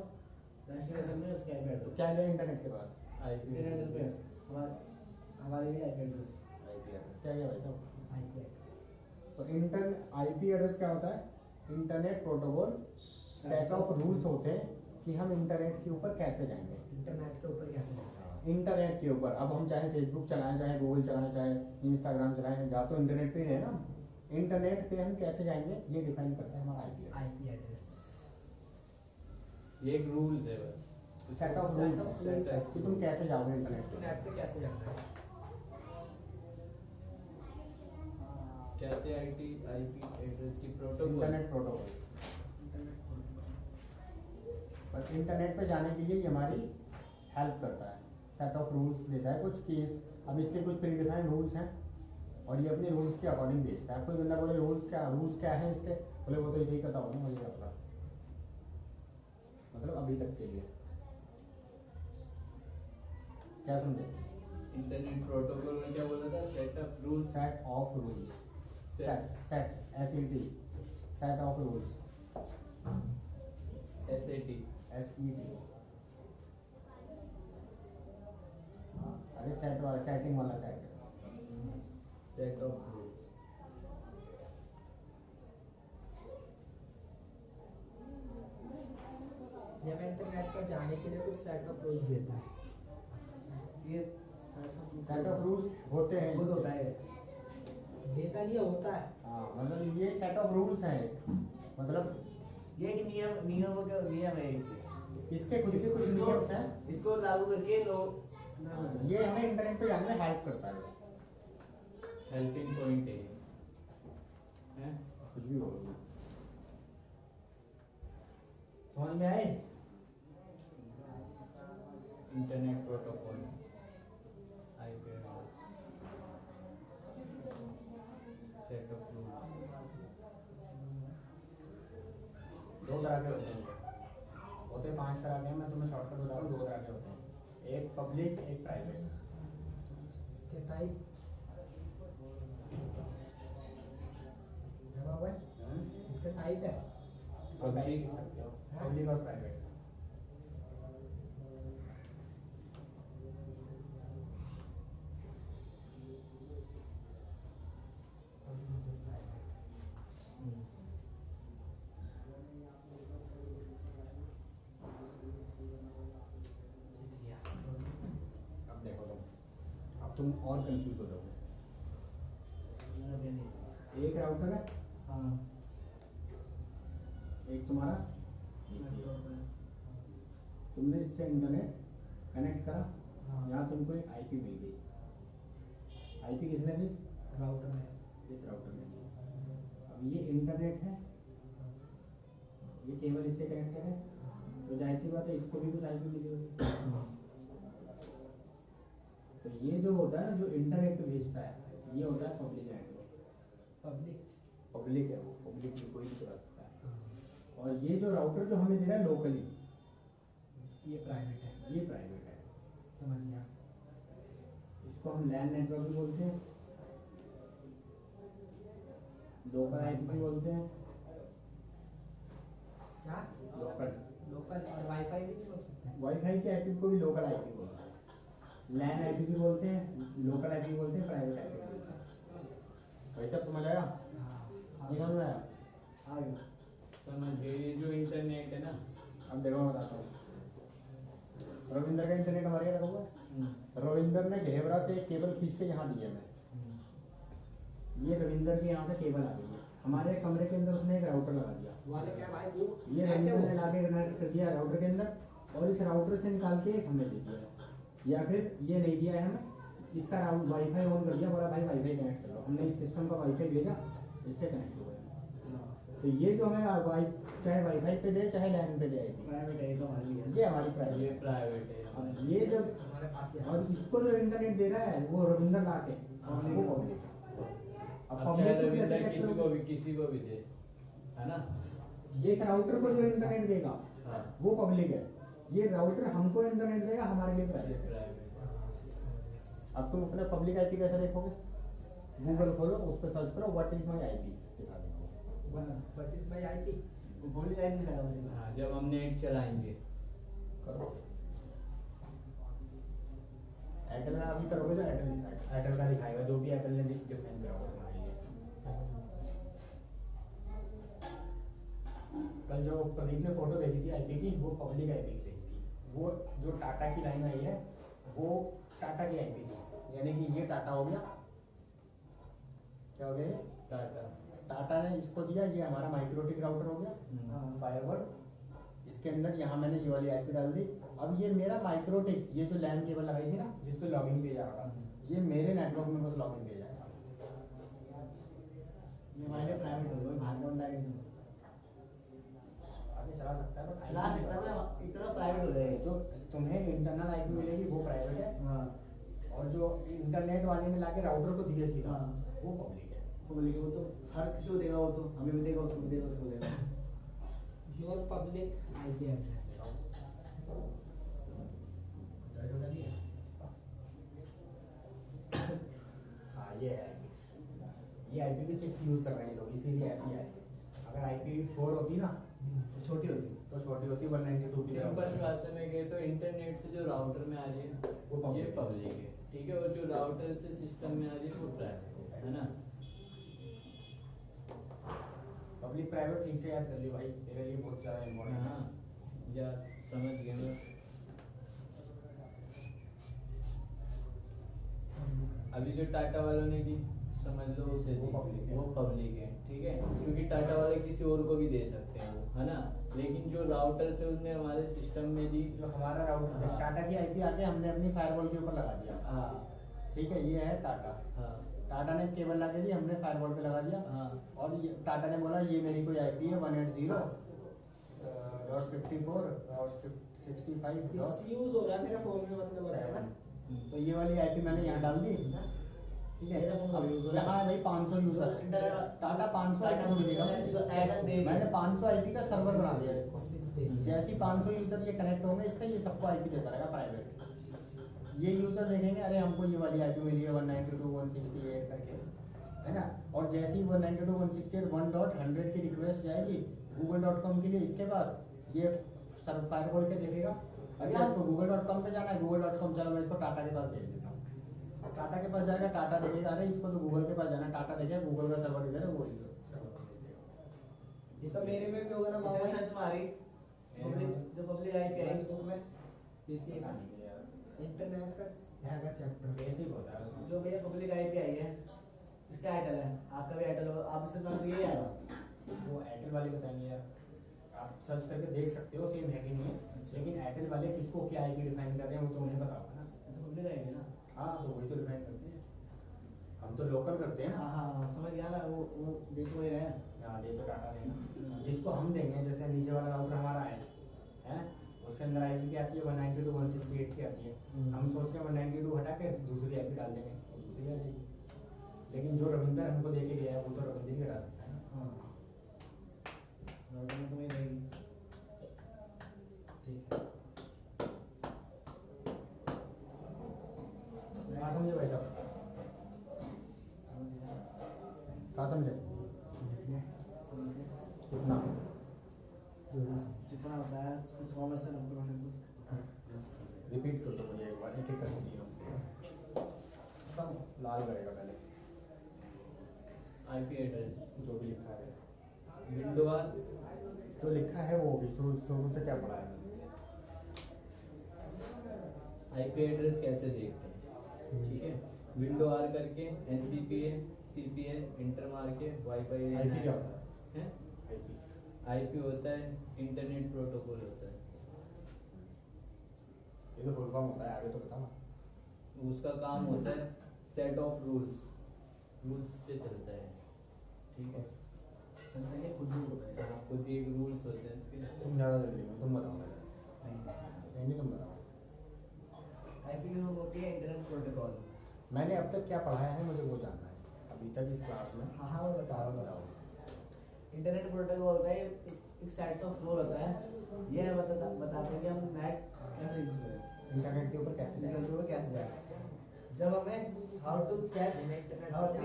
डेस्टिनेशन में उसका आईपी तो एड्रेस। क्या गया इंटरनेट के पास? आईपी इंटरनेट पे हमारे लिए आईपी एड्रेस। आईपी एड्रेस क्या गया भाई साहब? IP address. तो आईपी एड्रेस क्या होता है? Internet protocol set of rules होते हैं कि हम इंटरनेट के ऊपर कैसे जाएंगे। इंटरनेट के ऊपर कैसे जाएगा? इंटरनेट के ऊपर अब हम चाहे फेसबुक चलाएं, चाहे गूगल चलाएं, चाहे इंस्टाग्राम चलाएं, जा तो इंटरनेट पे ही रहे ना। इंटरनेट पे हम कैसे जाएंगे ये डिफाइन करता है हमारा आईपी आईपी एड्रेस। ये एक रूल्स है बस, सेट ऑफ रूल्स है कि तुम कैसे जाओगे इंटरनेट पे। नेट पे कैसे जाना है? कहते हैं आईपी एड्रेस की प्रोटोकॉल। Internet protocol. बस इंटरनेट पे जाने के लिए ये हमारी हेल्प करता है, सेट ऑफ रूल्स देता है कुछ केस। अब इसके कुछ प्रीडिफाइंड रूल्स हैं और ये अपने रूल्स के अकॉर्डिंग बेचता है। कोई बंदा बोले रूल्स क्या है इसके, बोले वो तो इसे ही पता होगा, मुझे क्या पता। मतलब अभी तक के लिए क्या समझे? इंटरनेट प्रोटोकॉल में क्या बोला था? Set of rules. Set of rules, set SET, set of rules, SAT। SET। अरे सेट वाला, सेटिंग वाला सेट। Set of rules. ये मैं इंटरनेट पर जाने के लिए कुछ सेट ऑफ रूल्स देता है। ये सेट ऑफ रूल्स होते हैं खुद इसके। होता है। देता नहीं है, होता है। हाँ मतलब ये सेट ऑफ रूल्स हैं, मतलब ये एक नियम है एक। इसके खुद के कुछ नियम हैं। इसको लागू करके लोग ये हमें इंटरनेट पे जानने में हेल्प करता है। हेल्पिंग पॉइंट है हैं? कुछ भी होगा। समझ में आए? Internet protocol, IP set of rules. दो तरह के होते हैं, होते 5 तरह के हैं। मैं तुम्हें शॉर्टकट बता रहा हूँ, 2 तरह के होते हैं, एक पब्लिक एक प्राइवेट। इसके टाइप जमा हुआ है, इसका टाइप है पब्लिक सकते हो, पब्लिक और प्राइवेट। अब देखो तुम और कंफ्यूज हो जाओगे। एक राउटर है, हाँ एक तुम्हारा तुमने इससे इंटरनेट कनेक्ट करा, यहाँ तुमको एक आईपी मिल गई। आईपी किसने दी? राउटर में। इस राउटर ने दी। अब ये इंटरनेट है, ये केवल इससे कनेक्टेड है, तो जाहिर सी बात है इसको भी कुछ आईपी मिली होगी। तो ये जो होता है ना, जो इंटरनेट पे भेजता है, ये होता है पब्लिक नेटवर्क। पब्लिक है वो, पब्लिक भी कोई भी चला सकता है। और ये जो राउटर जो हमें दे रहा है लोकली, ये प्राइवेट है। ये प्राइवेट है। समझ गया। इसको हम लैन नेटवर्क भी बोलते हैं, लोकल आईपी भी बोलते हैं। क्या? लोकल और वाईफाई भी नहीं बोल सकते? वाईफाई के आईपी को भी लोकल आईपी बोलते हैं, लैन आईपी भी बोलते हैं, लोकल आईपी बोलते हैं, प्राइवेट आईपी बोलते हैं। भाई साहब समझ आया? नहीं समझ में आया? आ गया। समझ गए। ये जो इंटरनेट है ना, अब देखो मैं बताता हूँ। रविंदर का इंटरनेट हमारे यहाँ लगा हुआ है। रविंदर ने घेवरा से एक केबल खींच के यहाँ दी है हमें। ये रविंदर के यहाँ से केबल आ गई है हमारे कमरे के अंदर, उसने एक राउटर लगा दिया। वाले क्या भाई वो ये रविंदर ने लाके कनेक्ट कर दिया राउटर के अंदर, और इस राउटर से निकाल के हमें दे दिया है। या फिर ये नहीं दिया है हमें, इसका वाईफाई ऑन कर दिया, बोला भाई वाईफाई कनेक्ट कर लो। हमने इस सिस्टम का वाईफाई भेजा, इससे कनेक्ट हो गया। तो ये जो हमें चाहे वाईफाई पे दे चाहे लैन पे दे आईपी, प्राइवेट है, ये तो हमारी है। ये हमारी ये प्राइवेट। प्राइवेट है। अब ये जब हमारे पास ही और इसको जो इंटरनेट दे रहा है वो रविंदर ला के, वो पब्लिक है। अब चाहे रविंदर किसी को भी दे, है ना? ये राउटर को जो इंटरनेट देगा हाँ, वो पब्लिक है। ये राउटर हमको इंटरनेट देगा, हमारे लिए ये प्राइवेट है। प्राइवेट है। अब तुम अपना पब्लिक आईपी कैसे देखोगे? गूगल खोलो, उस पर सर्च करो व्हाट इज माय आईपी, दिखा देगा। What is my IP. वो बोली लाइन नहीं खड़ा मुझे। हाँ, जब हम नेट चलाएंगे करो एयरटेल का अभी करोगे तो एयरटेल का दिखाएगा, जो भी एयरटेल ने डिफाइन करा होगा तुम्हारे लिए। कल जो प्रदीप ने फोटो भेजी थी आईपी की, वो पब्लिक आईपी की थी। वो जो टाटा की लाइन आई है वो टाटा की आईपी थी, यानी कि ये टाटा हो गया, क्या हो गया ये टाटा। टाटा ने इसको दिया, ये हमारा माइक्रोटिक राउटर हो गया हम्म। फायरवॉल। इसके अंदर यहाँ मैंने ये वाली आईपी डाल दी। अब ये मेरा माइक्रोटिक, ये जो लैन केबल लगाई थी ना जिस पे लॉगिन पेज आ रहा था, ये मेरे नेटवर्क में बस लॉगिन पेज आएगा। ये हमारे प्राइवेट हो गए, बाहर का बंदा नहीं आगे चला सकता है बट चला सकता है, पर इतना प्राइवेट हो जाएगा। जो तुम्हें इंटरनल आईपी मिलेगी वो प्राइवेट है, हाँ और जो इंटरनेट वाले ने लाके राउटर को दिए सीधा हाँ। वो पब्लिक है। वो बोलेंगे, वो तो हर किसी को देगा, वो तो हमें भी देगा, उसको भी देगा, उसको देगा। Your public IP address. हाँ ये है ये आईपी भी 6 यूज कर रहे हैं लोग, इसीलिए ऐसी है। अगर आईपी 4 होती ना तो छोटी होती। तो छोटी होती 192 की सिंपल भाषा में कहे तो इंटरनेट से जो राउटर में आ रही है वो public ये है। पब्लिक है, ठीक है, और जो राउटर से सिस्टम में आ रही है वो प्राइवेट है ना। पब्लिक प्राइवेट ठीक से याद कर लियो भाई, तेरे लिए बहुत ज़्यादा इम्पोर्टेंट है। हाँ या समझ गए मैं। अभी जो टाटा वालों ने दी समझ लो उसे वो दी, public है। वो पब्लिक है, ठीक है, क्योंकि टाटा वाले किसी और को भी दे सकते हैं वो, है ना। लेकिन जो राउटर से उनने हमारे सिस्टम में दी, जो हमारा राउटर हाँ। टाटा की आईपी आके हमने अपनी फायरवॉल के ऊपर लगा दिया। हाँ ठीक है, ये है टाटा। हाँ टाटा ने केबल लगा दी, हमने फायरवॉल पे लगा दिया। हाँ और ये टाटा ने बोला ये मेरी कोई आईपी है 180.54.65. 6 यूज हो रहा है मेरा फोन में, मतलब हो रहा है ना। तो ये वाली आईपी मैंने यहाँ डाल दी, ठीक है। मेरा फोन अब use हो रहा है। यहाँ भाई 500 यूजर है, इंटरनेट- टाटा 500 आईपी को देगा। जो ऐड दे मैंने 500 आईपी का सर्वर बना दिया इसको। 6 दे जैसे ही 500 यूजर ये कनेक्ट होंगे इससे, ये सबको आईपी देता रहेगा प्राइवेट। ये यूजर देखेंगे अरे हमको ये वाली आईपी मिली है 192.168 करके, है ना। और जैसे ही 192.168 1.100 की रिक्वेस्ट जाएगी google.com के लिए, इसके पास ये सर्व फायरवॉल के देखेगा। अच्छा इसको google.com पे जाना है, google.com चलो मैं इसको टाटा के पास भेज देता हूँ। अब टाटा के पास जाएगा, टाटा देखेगा अरे इसको तो गूगल के पास जाना है, टाटा देखेगा गूगल का सर्वर इधर है, वो सर्वर भेज देगा। ये तो मेरे में भी होगा ना इसे मामा। सर्च मारी, जो पब्लिक आई थी आई बुक में इसी पता का नहीं है यार, इंटरनेट का हैगा चैप्टर। बेसिक होता है उसमें। जो भैया पब्लिक आईपी आई है, इसका एयरटेल है, आपका भी एयरटेल होगा, आप इससे नाम यही आएगा। वो एयरटेल वाले बताएंगे यार, आप सर्च करके देख सकते हो सेम है कि नहीं है, लेकिन एयरटेल वाले किसको क्या आईपी डिफाइन कर रहे हैं वो तो उन्हें पता होगा ना। ये तो पब्लिक आईपी ना। हाँ तो वही तो डिफाइन करते हैं, हम तो लोकल करते हैं ना। हाँ हाँ समझ गया ना, वो देख वही रहे हैं। हाँ ये तो टाटा देना, जिसको हम देंगे, जैसे नीचे वाला राउटर हमारा है उसके अंदर आईपी क्या आती है 192.168 की आती है। हम सोच रहे हैं 192 हटा के दूसरी आईपी डाल देंगे और दूसरी आ जाएगी। लेकिन जो रविंदर हमको दे के गया है वो तो रविंदर ही हटा सकता है ना। हाँ राउटर में तो वही रहेगी। ठीक है। कहाँ समझे भाई साहब, समझ गया, कहाँ समझे, समझ गया। कितना जितना बताया उसको 100 में से 90% तो रिपीट कर दो मुझे एक बार, एक एक करके तीनों खत्म। लाल करेगा पहले आईपी एड्रेस जो भी लिखा है, विंडो आर, जो लिखा है वो भी शुरू शुरू से क्या पढ़ा है। आईपी एड्रेस कैसे देखते हैं, ठीक है। विंडो आर करके एनसीपीए सीपीए इंटर मार के वाईफाई आईपी क्या होता है, है। आईपी आईपी होता है इंटरनेट प्रोटोकॉल होता है, ये तो फुल फॉर्म होता है, आगे तो बता ना। उसका काम होता है सेट ऑफ रूल्स, रूल्स से चलता है, ठीक है। चलता है खुद ही होता है। हाँ, खुद ही एक रूल्स होते हैं इसके। तुम ज़्यादा जल्दी में, तुम बताओ पहले। नहीं तुम बताओ। आईपी की होती है इंटरनेट प्रोटोकॉल। मैंने अब तक क्या पढ़ाया है मुझे वो जानना है अभी तक इस क्लास में। हाँ हाँ मैं बता रहा हूँ, बताओ। इंटरनेट प्रोटोकॉल होता है एक सेट्स ऑफ रूल होता है, यह बताते हैं कि हम नेट कैसे यूज करें, इंटरनेट के ऊपर कैसे इंटरनेट जाए। पे कैसे जाए। जब हमें how to check how to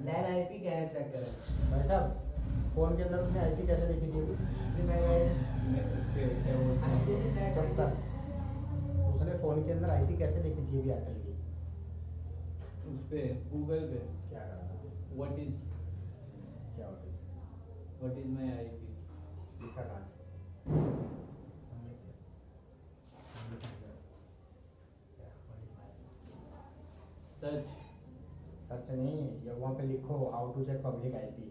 LAN IP क्या है चेक करें। भाई साहब फ़ोन के अंदर उसने आईपी कैसे लिखी थी अभी? फिर मैं उसके क्या बोलते हैं, चुप कर। उसने फ़ोन के अंदर आईपी कैसे लिखी थी अभी एयरटेल की? उस पे गूगल पे क्या करना, व्हाट इज क्या होता माय आईपी, लिखा कहाँ है? सर्च सर्च नहीं, ये वहाँ पे लिखो how to check public IP.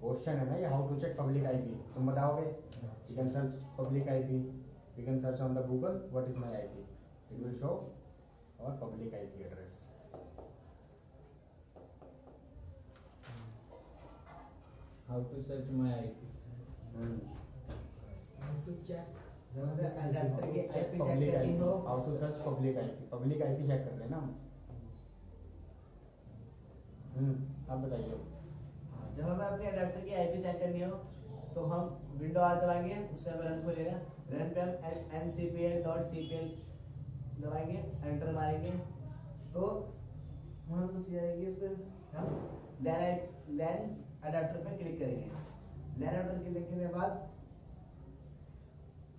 Question है ना ये, how to check public IP, तुम बताओगे। You can search public IP, you can search on the Google what is my IP, it will show your public IP address. How to search my IP. To check adapter के check IP check public करनी IP, हो। How to search public IP check कर लेना हम। आप बताइए। जब हमें अपने अडेप्टर की आईपी चेक करनी हो तो हम विंडो आर दबाएंगे, उससे हमें रन खुलेगा। रन पे हम ncpl.cpl दबाएंगे, एंटर मारेंगे तो वहाँ कुछ आएगी। इस पर हम लैन अडेप्टर पे क्लिक करेंगे। लैन अडेप्टर क्लिक करने के बाद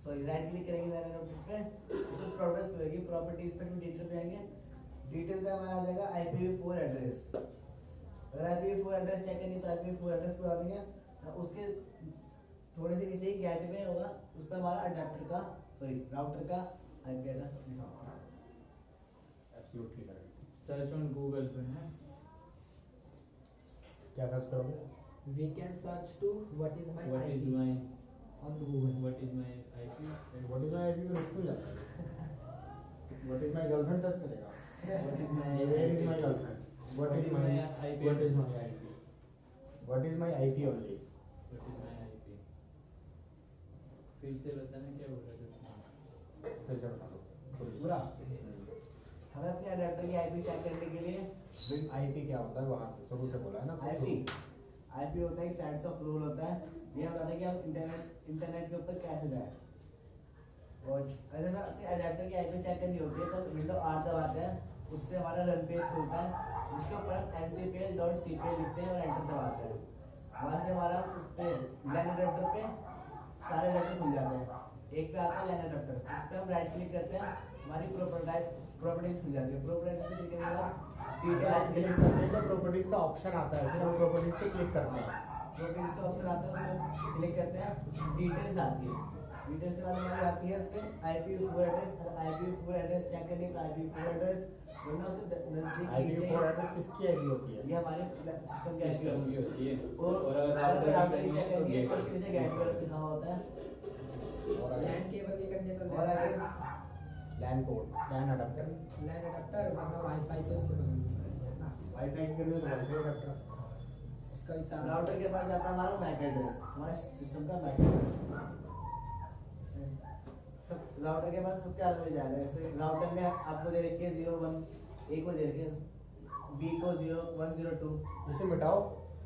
राइट क्लिक करेंगे लैन अडेप्टर पे, तो प्रॉपर्टीज खुलेगी। प्रॉपर्टीज पे डिटेल पे आएंगे, डिटेल पे हमारा आ जाएगा IPv4 एड्रेस। अगर IPv4 एड्रेस चेक करनी तो IPv4 एड्रेस लगा देंगे। उसके थोड़े से नीचे ही गेटवे होगा, उस पर हमारा अडेप्टर का राउटर का IP एड्रेस लिखा होगा। Absolutely correct. Search on Google पे है। क्या सर्च करोगे? we can search to what is my what is IP my on the Google. What is my IP. What is my IP में रुक जाता है। What is my girlfriend search करेगा। What is my where is my girlfriend, what is my IP what is my IP, what is my IP only. What is my IP. फिर से बताना क्या बोल रहे थे। फिर से बता दो पूरा। हमें अपने अडेप्टर की आईपी चेक करने के लिए आईपी क्या होता है, वहां से शुरू से बोला है ना। आईपी होता है एक सेट्स ऑफ रूल होता है। ये बताता है कि हम इंटरनेट के ऊपर कैसे जाए। और अगर हमें अपने अडेप्टर की आईपी चेक करनी होती है तो विंडो आर दबाते हैं, उससे हमारा रन पेज खुलता है, जिसके ऊपर हम ncpl.cpl लिखते हैं और एंटर दबाते हैं। वहाँ से हमारा उस पे लैन अडेप्टर पे सारे अडेप्टर खुल जाते हैं। एक पे आता है लैन अडेप्टर, उस पे हम राइट क्लिक करते हैं, हमारी प्रॉपर्टीज खुल जाती है। प्रॉपर्टीज पे क्लिक करने के बाद क्लिक करते हैं तो प्रॉपर्टीज का ऑप्शन आता है, फिर हम प्रॉपर्टीज पे क्लिक करते हैं। प्रॉपर्टीज का ऑप्शन आता है, उसमें क्लिक करते हैं, डिटेल्स आती है। डिटेल्स के बाद हमारी आती है उसपे IPv4 address. IPv4 address check करनी है तो IPv4 एड्रेस वरना उसके नजदीक IPv4 एड्रेस किसकी आईपी होती है? ये हमारे सिस्टम की सिस्टम आईपी की होती है। और अगर राउटर राउटर की की चेक करनी करेंगे है तो तो उसके नीचे गेटवे लिखा हुआ होता है। और आगे LAN केबल की करनी है तो और आगे लैन कोड, लैन अडेप्टर, LAN adapter वरना वाईफाई तो उसके बगल में है ना, वाईफाई की करनी है तो वाईफाई अडेप्टर। उसका भी सारा राउटर के पास जाता है हमारा मैक एड्रेस, हमारे सिस्टम का मैक एड्रेस। सब राउटर के पास सब क्या मिल जाएगा। जैसे राउटर ने आपको दे रखी है 01, A को दे रखी है, B को 0102। इसे मिटाओ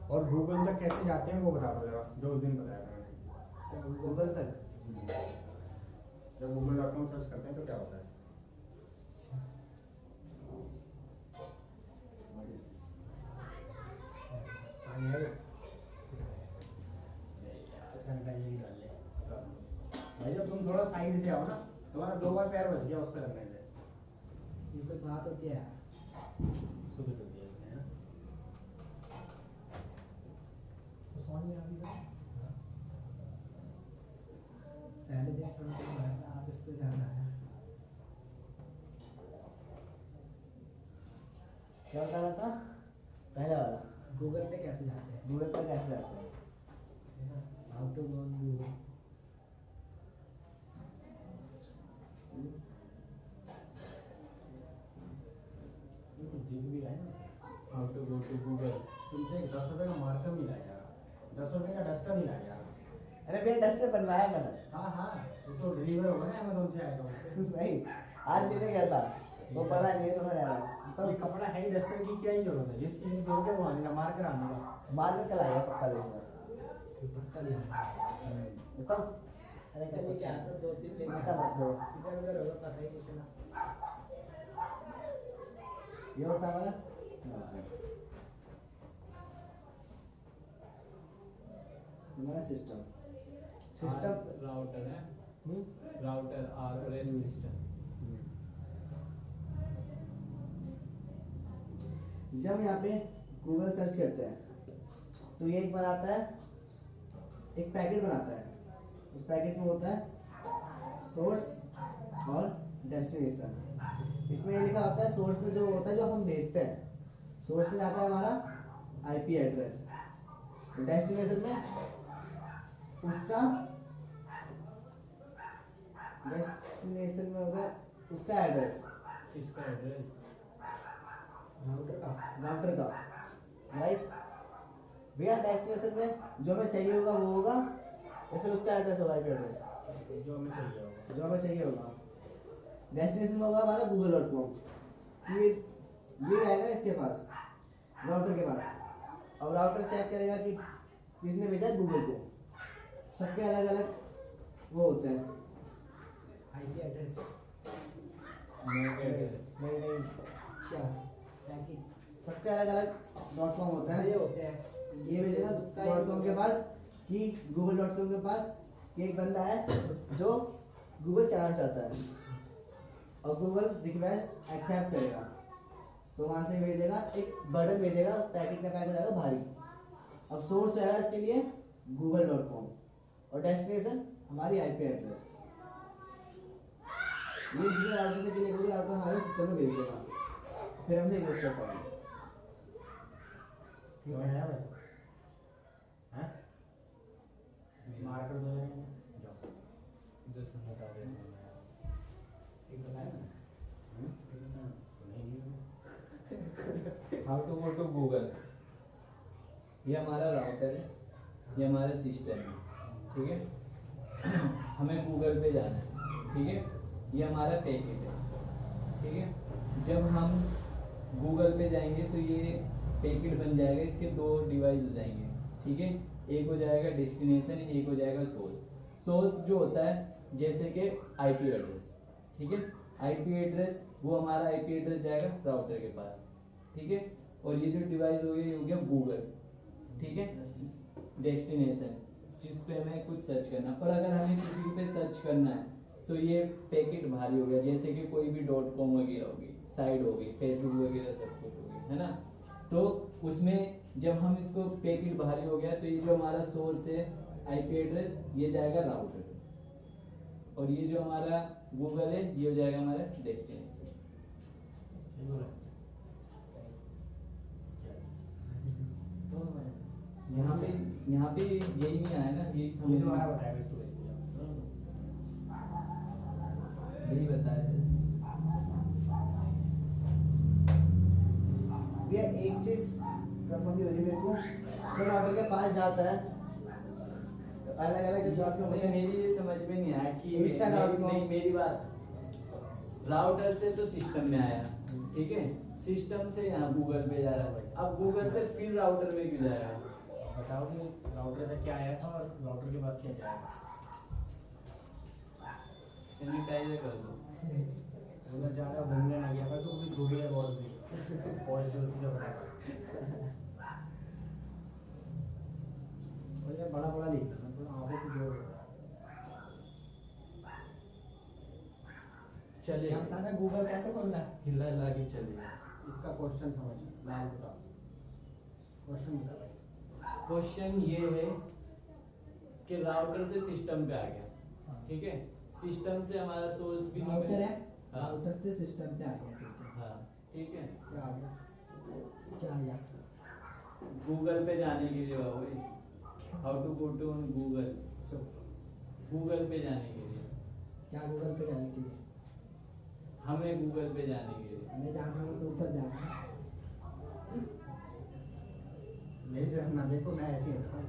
और गूगल तक कैसे जाते हैं वो बता दो जरा, जो उस दिन बताया था मैंने। गूगल तक जब google.com सर्च करते हैं तो क्या होता है? भाई जब तुम थोड़ा साइड से आओ ना, तुम्हारा 2 बार पैर बच गया उस पे लगने से। ये कोई बात होती है। सुबह चलती है इसमें, है ना? तो समझ में आ गई ना? पहले दिन फ्रंट में आया था, आज उससे ज्यादा है। क्या बता रहा था पहले वाला? गूगल पे कैसे जाते हैं? गूगल पर कैसे जाते हैं? How to go on Google. ये कुछ दिख भी रहा है ना। How to go to Google. तुमसे 10 रुपए का मार्कर मिला यार, 10 रुपए का डस्टर मिला यार। अरे भैया डस्टर बनवाया मैंने। हाँ हाँ, वो तो डिलीवर होगा ना अमेज़न से आएगा वो। नहीं, आज लेने गया था, वो पता नहीं तो मैंने आया। तो ये कपड़ा है ही, डस्टर की क्या ही जरूरत है? जिस चीज में जोड़ के वो आने का, मार्कर आने का। मार के कल आएगा पक्का देखना। पक्का लिया। बताओ। अरे चलिए क्या आता 2-3 लेके चिंता मत लो। इधर उधर होगा पता ही नहीं चला। ये होता है हमारा सिस्टम राउटर है। Router RS system. जब यहाँ पे गूगल सर्च करते हैं तो ये एक बनाता है, एक पैकेट बनाता है। उस पैकेट में होता है सोर्स और डेस्टिनेशन। इसमें ये लिखा होता है सोर्स में जो होता है जो हम भेजते हैं, सोर्स में आता है हमारा आईपी एड्रेस, डेस्टिनेशन में उसका डेस्टिनेशन में होगा उसका एड्रेस, इसका एड्रेस राउटर का, राइट भैया। डेस्टिनेशन में जो हमें चाहिए होगा वो होगा, या फिर उसका एड्रेस होगा आईपी एड्रेस जो हमें चाहिए होगा। जो हमें चाहिए होगा। डेस्टिनेशन में होगा हमारा google.com, ये आएगा इसके पास, राउटर के पास। अब राउटर चेक करेगा कि किसने भेजा है गूगल को, सबके अलग अलग वो होते हैं। आईपी एड्रेस नहीं नहीं, अच्छा ताकि सबके अलग अलग .com होते हैं। ये होते हैं ये भेजेगा .com के पास कि google.com के पास कि एक बंदा है जो गूगल चलाना चाहता है और गूगल रिक्वेस्ट एक्सेप्ट करेगा, तो वहां से भेजेगा एक बर्डन भेजेगा, पैकेट का पैकेट आएगा भारी। अब सोर्स है इसके लिए google.com और डेस्टिनेशन हमारी आईपी एड्रेस। ये जिस राउटर से क्लिक होगी राउटर हमारे सिस्टम में भेज देगा, फिर हमसे यूज कर पाएंगे। समझ आया वैसे? हैं? मार्कर दो जने जाओ। जो समझा दे एक बताया ना? नहीं। How to go to Google. ये हमारा राउटर है, ये हमारा सिस्टम है, ठीक है। हमें गूगल पे जाना है, ठीक है। ये हमारा पैकेट है, ठीक है। जब हम गूगल पे जाएंगे तो ये पैकेट बन जाएगा, इसके दो डिवाइस हो जाएंगे, ठीक है। एक हो जाएगा डेस्टिनेशन, एक हो जाएगा सोर्स। सोर्स जो होता है जैसे कि आईपी एड्रेस, ठीक है। आईपी एड्रेस वो हमारा आईपी एड्रेस जाएगा राउटर के पास, ठीक है। और ये जो डिवाइस हो गया ये हो गया गूगल, ठीक है। डेस्टिनेशन जिस पे हमें कुछ सर्च करना, और अगर हमें किसी पे सर्च करना है तो ये पैकेट भारी हो गया, जैसे कि कोई भी .com वगैरह होगी, साइट होगी, फेसबुक वगैरह सब कुछ होगी, है ना। तो उसमें जब हम इसको पैकेट भारी हो गया तो ये जो हमारा सोर्स है आईपी एड्रेस ये जाएगा राउटर, और ये जो हमारा गूगल है ये हो जाएगा हमारा डेस्टिनेशन। यहाँ पे यही नहीं आया ना, यही ये समझ दोबारा बताएगा इसको। यही बताया था। भैया एक चीज कंफर्म भी हो रही मेरे को, जो राउटर के पास जाता है तो अलग अलग जो डॉट होते हैं। मेरी ये समझ में नहीं आया कि Insta.com नहीं, मेरी बात राउटर से तो सिस्टम में आया, ठीक है। सिस्टम से यहाँ गूगल पे जा रहा है, अब गूगल से फिर राउटर में क्यों जाएगा? बताओ कि राउटर से क्या आया था और राउटर के पास क्या जाएगा। सैनिटाइजर कर दो। उधर ज़्यादा घूमने ना गया पर तो भी घूमी है बहुत भी और जो उसी से बताया। और ये बड़ा बड़ा लिखता है, थोड़ा आगे की जोर चलेगा, क्या बताना गूगल कैसे खोलना है? हिला हिला के चलेगा। इसका क्वेश्चन समझ लाल बता। क्वेश्चन बता भाई। क्वेश्चन ये है कि राउटर से सिस्टम पे आ गया, ठीक है। सिस्टम से हमारा सोर्स भी राउटर है, हाँ। राउटर से सिस्टम पे आ गया, ठीक है। हाँ, ठीक है। क्या आ गया? क्या आ गया? गूगल पे जाने के लिए वही how to go to Google, Google पे जाने के लिए, क्या गूगल पे जाने के लिए? हमें गूगल पे जाने के लिए। हमें जाना हो तो ऊपर जाना है। मेरी तरफ ना देखो, मैं ऐसी हंसता हूँ।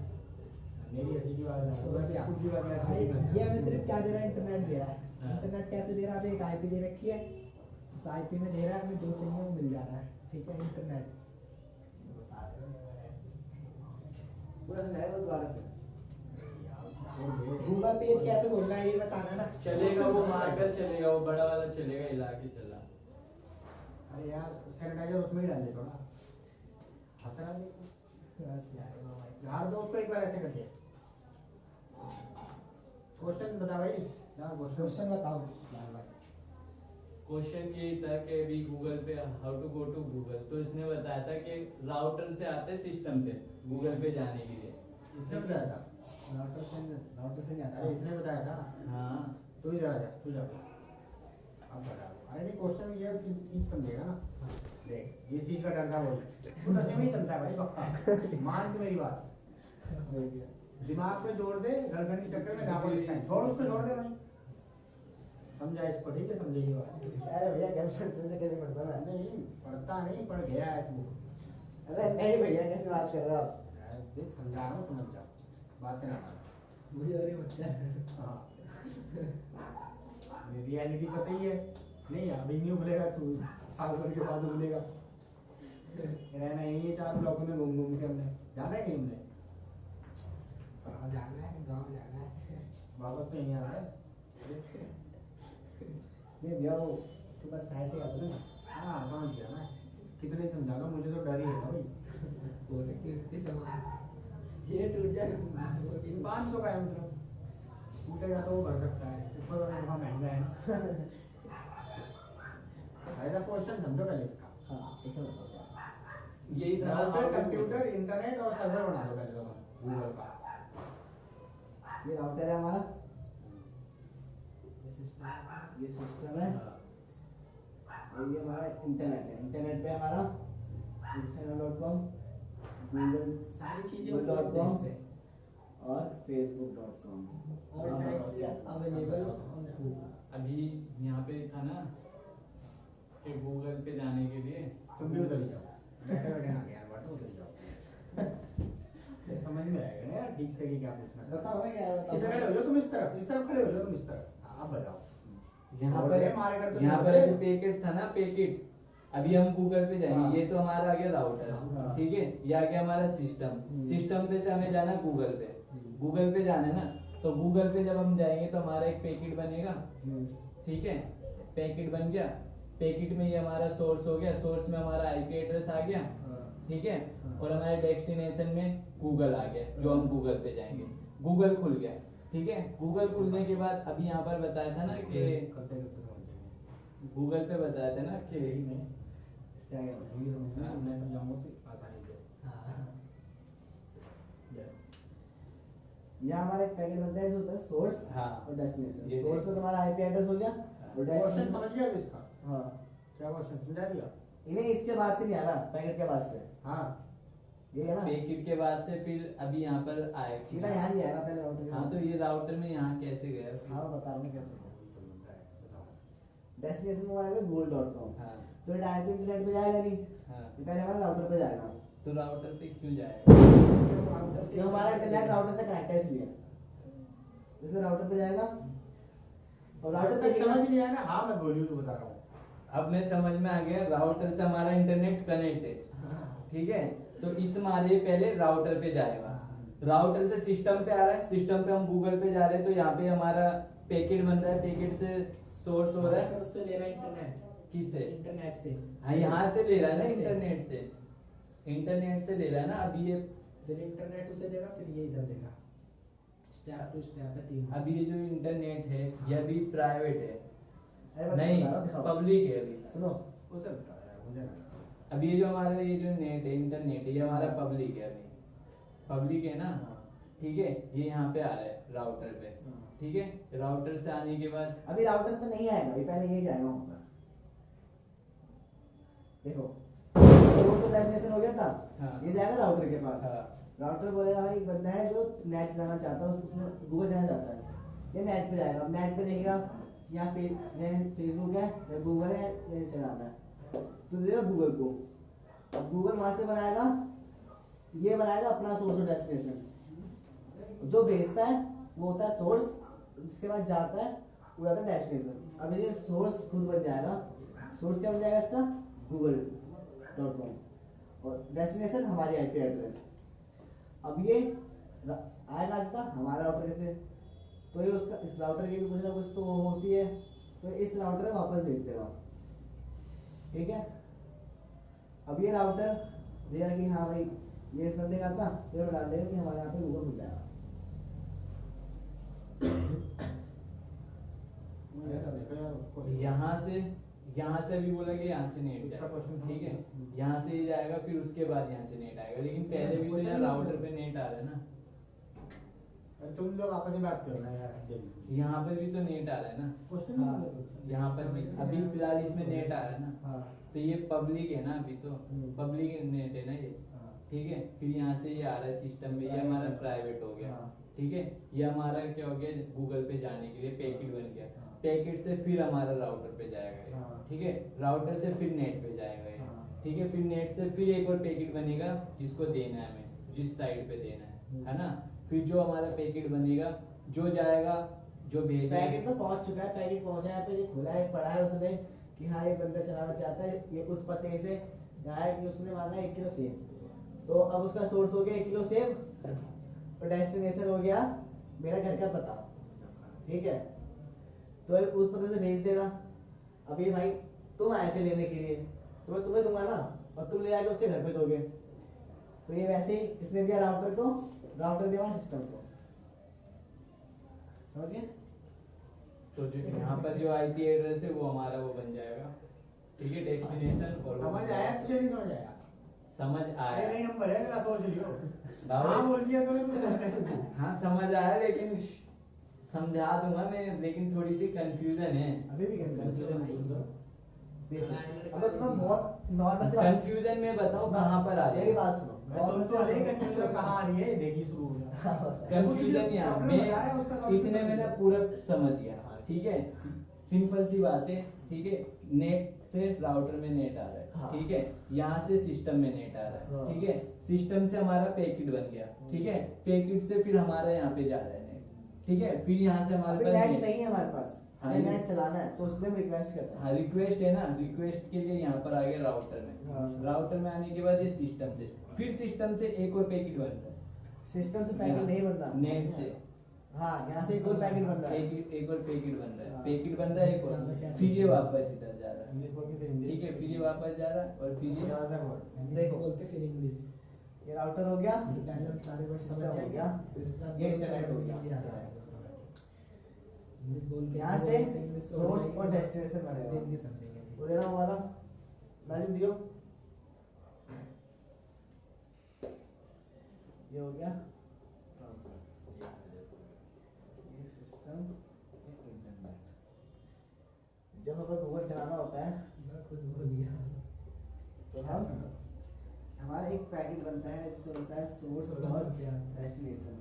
मेरी हंसी की बात तो है, वही आप- कुछ भी बात मैं भाई, ऐसे ये हमें सिर्फ क्या दे रहा है? इंटरनेट दे रहा है। हाँ। इंटरनेट कैसे दे रहा है? अभी एक आईपी दे रखी है, उस आईपी में दे रहा है, हमें जो चाहिए वो मिल जा रहा है, ठीक है। इंटरनेट पूरा समझाएगा दोबारा से। छोड़ दो। गूगल पेज कैसे खोलना है ये बताना ना। चलेगा वो मार्कर चलेगा, वो बड़ा वाला चलेगा, हिला के चला। अरे यार सैनिटाइजर उसमें ही डाल दे थोड़ा। हंस रहा है बस यार भाई। यार दोस्त को एक बार ऐसे करके क्वेश्चन बता भाई यार। क्वेश्चन बताओ लाल भाई। क्वेश्चन ये था कि अभी गूगल पे how to go to Google, तो इसने बताया था कि राउटर से आते सिस्टम पे गूगल पे जाने के लिए। इसने बताया था। राउटर से नहीं आता। अरे इसने बताया था। हाँ, तू ही जा, तू जा। अब बता दो। अरे क्वेश्चन ये ठीक समझेगा ना। देख जिस चीज का डर था वही वो दसवीं में ही चलता है भाई पक्का। मान के मेरी बात दिमाग पे जोड़ दे, गर्लफ्रेंड के चक्कर में डाबल स्टैंड छोड़, उसको छोड़ दे भाई। समझा इसको, ठीक है समझे ये बात। अरे भैया गर्लफ्रेंड तुझसे कैसे पढ़ता मैं? नहीं पढ़ता नहीं, पढ़ गया है तू। अरे नहीं भैया, कैसे बात कर रहे हो आप? देख समझा रहा हूँ, समझ जा, बातें ना कर। मुझे और मत कर। हाँ रियलिटी पता ही है। नहीं अभी नहीं उबलेगा तू, साल भर के बाद उबलेगा। रहना यही है 4 ब्लॉकों में घूम घूम के। हमने जाना है कहीं, हमने कहाँ जाना है? गाँव जाना है। वापस तो यहीं आना है। नहीं भैया वो उसके बाद साइड से आता ना। हाँ समझ गया मैं, कितने समझा लो, मुझे तो डर ही है ना भाई। बोले कीर्ति समान ये टूट जाएगा। 500 का है मतलब, टूटेगा तो वो भर सकता है, ऊपर वाला थोड़ा महंगा है ना। ऐसा क्वेश्चन समझो पहले इसका। हाँ ऐसा बताओ। यही था राउटर, कंप्यूटर, इंटरनेट और सर्वर बना लो पहले तो गूगल का। ये राउटर है हमारा, ये सिस्टम ये सिस्टम है, और ये हमारा इंटरनेट है। इंटरनेट पे हमारा instagram.com, गूगल सारी चीजें गूगल.com उपलब्ध है इस पे। और facebook.com। All types is available on Google। अभी यहाँ पे था ना कि गूगल पे जाने के लिए तुम भी उधर ही जाओ, बैठे बैठे ना यार, बाटो उधर ही जाओ। समझ में आएगा ना यार ठीक से कि क्या पूछना है। बताओ ना क्या इधर खड़े हो जाओ तुम, इस तरफ खड़े हो जाओ तुम, इस तरफ। हाँ अब बताओ। यहाँ और ये मारे कर पर तो यहाँ छोड़ पर दे। अभी पैकेट था ना, पैकेट। अभी हम गूगल पे हाँ। जाएंगे, ये तो हमारा आ गया हाँ। राउटर, ठीक है। ये आ गया हमारा सिस्टम। सिस्टम पे से हमें जाना गूगल पे। गूगल पे जाना है ना, तो गूगल पे जब हम जाएंगे तो हमारा एक पैकेट बनेगा, ठीक है। पैकेट बन गया, पैकेट में ये हमारा सोर्स हो गया, सोर्स में हमारा आईपी एड्रेस आ गया, ठीक है। और हमारे डेस्टिनेशन में गूगल आ गया, जो हम गूगल पे जाएंगे। गूगल खुल गया, ठीक है। गूगल खुलने के बाद अभी यहाँ पर बताया था ना कि करते करते समझ जाएंगे। गूगल पे बताया था ना कि यही में इससे आगे वीडियो समझना, मैं समझाऊंगा तो आसानी से। यहाँ हमारा एक पैकेट बनता है जो होता है सोर्स हाँ। और डेस्टिनेशन। ये सोर्स में तुम्हारा आईपी एड्रेस हो गया, और क्वेश्चन डेस्टिनेशन समझ गया अब इसका? हाँ। क्या क्वेश्चन समझा दिया? इन्हें इसके बाद से नहीं आ रहा, पैकेट के बाद से हाँ ये है ना, पैकेट के बाद से फिर अभी यहाँ पर सीधा आएगा। यहाँ नहीं आएगा, पहले राउटर के हाँ, तो ये राउटर में यहाँ कैसे गया फिर? हाँ बता रहा हूँ कैसे। वही तो बनता है, बताओ। डेस्टिनेशन में आएगा google.com, हाँ तो ये डायरेक्ट इंटरनेट पे जाएगा नहीं, हाँ। ये पहले हमारे राउटर पे जाएगा। तो राउटर पे क्यों जाएगा? राउटर से तो हमारा इंटरनेट राउटर से कनेक्ट है इसलिए, इसलिए राउटर पे जाएगा। और राउटर जब पे तक समझ नहीं आया ना, हाँ मैं बोलियो तो बता रहा हूँ। अब मैं समझ में आ गया, राउटर से हमारा इंटरनेट कनेक्ट है, ठीक है। तो इस हमारे पहले राउटर पे जाएगा, राउटर से सिस्टम पे आ रहा है, सिस्टम पे हम गूगल पे जा रहे हैं, तो यहाँ पे हमारा पैकेट बन रहा है, पैकेट से सोर्स हो रहा है उससे ले रहा है इंटरनेट। किससे? इंटरनेट से। हाँ, यहाँ से ले रहा है ना, से। इंटरनेट से, इंटरनेट से ले रहा है ना। अब ये फिर इंटरनेट उसे देगा, फिर ये इधर देगा। स्टेप टू स्टेप है तीन। अभी ये जो इंटरनेट है ये अभी प्राइवेट है, अरे बता नहीं रहा हूँ, दिखाओ। पब्लिक है अभी। सुनो, उसे बता यार, मुझे ना। अभी ये जो हमारा ये जो नेट है, इंटरनेट है, ये हमारा पब्लिक है, अभी पब्लिक है ना, हाँ। ठीक है। ये यहाँ पे आ रहा है राउटर पे, हाँ। ठीक है। राउटर से आने के बाद अभी राउटर्स पे नहीं आएगा, अभी पहले यही जाएगा वहाँ पर। देखो सोर्स और डेस्टिनेशन हो गया था, हाँ। ये जाएगा राउटर के पास। हाँ। राउटर बोलेगा भाई बंदा है जो नेट चलाना चाहता है, उसमें गूगल जाना चाहता है, ये नेट पे जाएगा। अब नेट पे देखेगा यहाँ फेसबुक है या गूगल है या इंस्टाग्राम है, तो देगा गूगल को। अब गूगल वहां से बनाएगा, ये बनाएगा अपना सोर्स और डेस्टिनेशन। जो भेजता है वो होता है सोर्स, उसके बाद जाता है वो जाता है डेस्टिनेशन। अब ये सोर्स खुद बन जाएगा, सोर्स क्या बन जाएगा इसका? google.com, और डेस्टिनेशन हमारी आईपी एड्रेस। अब ये आएगा इसका हमारा राउटर से, तो ये उसका इस राउटर की भी कुछ ना कुछ तो होती है, तो इस राउटर में वापस भेज देगा, ठीक है। अब ये राउटर देगा कि हाँ भाई ये इस बंदे का था, तो ये डाल देगा कि हमारे यहाँ पे गूगल खुल जाएगा। ऐसा देखो यार उसको। यहाँ से अभी बोला कि यहाँ से नेट दूसरा जाएगा, क्वेश्चन ठीक है। यहाँ से ये जाएगा, फिर उसके बाद यहाँ से नेट आएगा, लेकिन पहले भी तो यहाँ राउटर पे नेट आ रहा है ना। अरे तुम लोग आपस में बात करो ना यार, देखो यहाँ पर भी तो नेट आ रहा है ना, क्वेश्चन हाँ। नहीं है यहाँ पर भी अभी फिलहाल इसमें नेट आ रहा है ना, हाँ तो ये पब्लिक है ना अभी तो, पब्लिक नेट है ना ये, हाँ ठीक है। फिर यहाँ से ये आ रहा है सिस्टम में, ये हमारा प्राइवेट हो गया, हाँ। ठीक है। ये हमारा क्या हो गया, गूगल पे जाने के लिए पैकेट बन गया, हाँ। पैकेट से फिर हमारा राउटर पे जाएगा ये, हाँ। ठीक है। राउटर से फिर नेट पे जाएगा ये, हाँ। ठीक है। फिर नेट से फिर एक और पैकेट बनेगा जिसको देना है हमें, जिस साइड पे देना है ना। फिर जो हमारा पैकेट बनेगा, जो जाएगा, जो भेजेगा, पैकेट तो पहुंच चुका है, पैकेट पहुंचा है, पे ये खुला है, पढ़ा है उसने कि हाँ ये बंदा चलाना चाहता है, ये उस पते से यहाँ है कि उसने मांगा 1 किलो सेब, तो अब उसका सोर्स हो गया 1 किलो सेब और डेस्टिनेशन हो गया मेरा घर का पता, ठीक है। तो अब उस पते से भेज देगा। अब ये भाई तुम आए थे लेने के लिए, तो मैं तुम्हें दूंगा ना, और तुम ले जाके उसके घर पे दोगे, तो ये वैसे ही इसने दिया राउटर को, राउटर दिया सिस्टम को, समझ गए? तो जो यहाँ पर जो आईपी एड्रेस है वो हमारा वो बन जाएगा, ठीक है, डेस्टिनेशन। और समझ आया तुझे, नहीं समझ आया? समझ अरे आया, नहीं नंबर है, अगला सोच लियो। बाबा, हाँ बोल दिया तूने। हाँ समझ आया, लेकिन समझा दूंगा मैं, लेकिन थोड़ी सी कंफ्यूजन है। अभी भी कंफ्यूजन अब तुम्हें बहुत नॉर्मल से कंफ्यूजन में बताऊं कहाँ पर आ मेरी जाएगा बात सुनो, मैं सोचता हूँ कंफ्यूजन कहाँ आ रही है, देखी शुरू हो गया। कंफ्यूजन यहाँ मैं इतने में ना पूरा समझ गया, ठीक है। सिंपल सी बात है, ठीक है। नेट से राउटर में नेट आ रहा है, हाँ। ठीक है। यहाँ से सिस्टम में नेट आ रहा है, हाँ। ठीक है। सिस्टम से हमारा पैकेट बन गया, ठीक है। पैकेट से फिर हमारा यहाँ पे जा रहा है नेट, ठीक है। फिर यहाँ से हमारे अभी पास नेट नेट- नहीं है हमारे पास, हाँ, हमें ये- नेट चलाना है, तो उसमें रिक्वेस्ट करते हैं। हाँ रिक्वेस्ट है ना, रिक्वेस्ट के लिए यहाँ पर आ गया राउटर में। हाँ। राउटर में आने के बाद ये सिस्टम से, फिर सिस्टम से एक और पैकेट बनता है सिस्टम से पैकेट नहीं बन रहा, नेट से, हाँ यहाँ से एक और पैकेट बन रहा है। एक और पैकेट बन रहा है, हाँ। पैकेट बन रहा है एक और, फिर ये वापस इधर जा रहा है, इंग्लिश बोल के फिर हिंदी। ठीक है। फिर ये वापस जा रहा है और फिर ये ज्यादातर बोल। देखो बोलते फिर इंग्लिश ये राउटर हो गया, पहले हम सारे वर्ड समझ सिस्टम हो जाएंगे, गया, फिर उसके बाद ये इंटरनेट हो गया। हिंदी आ जाएगा। इंग्लिश बोल के यहाँ से सोर्स और डेस्टिनेशन बनेगा। हिंदी समझेंगे। वो देना वाला नाजिम दियो, ये हो गया ये सिस्टम, ये इंटरनेट। जब हमें गूगल चलाना होता है मैं खुद बोल दिया। तो हम हमारा एक पैकेट बनता है जिससे होता है सोर्स और डेस्टिनेशन।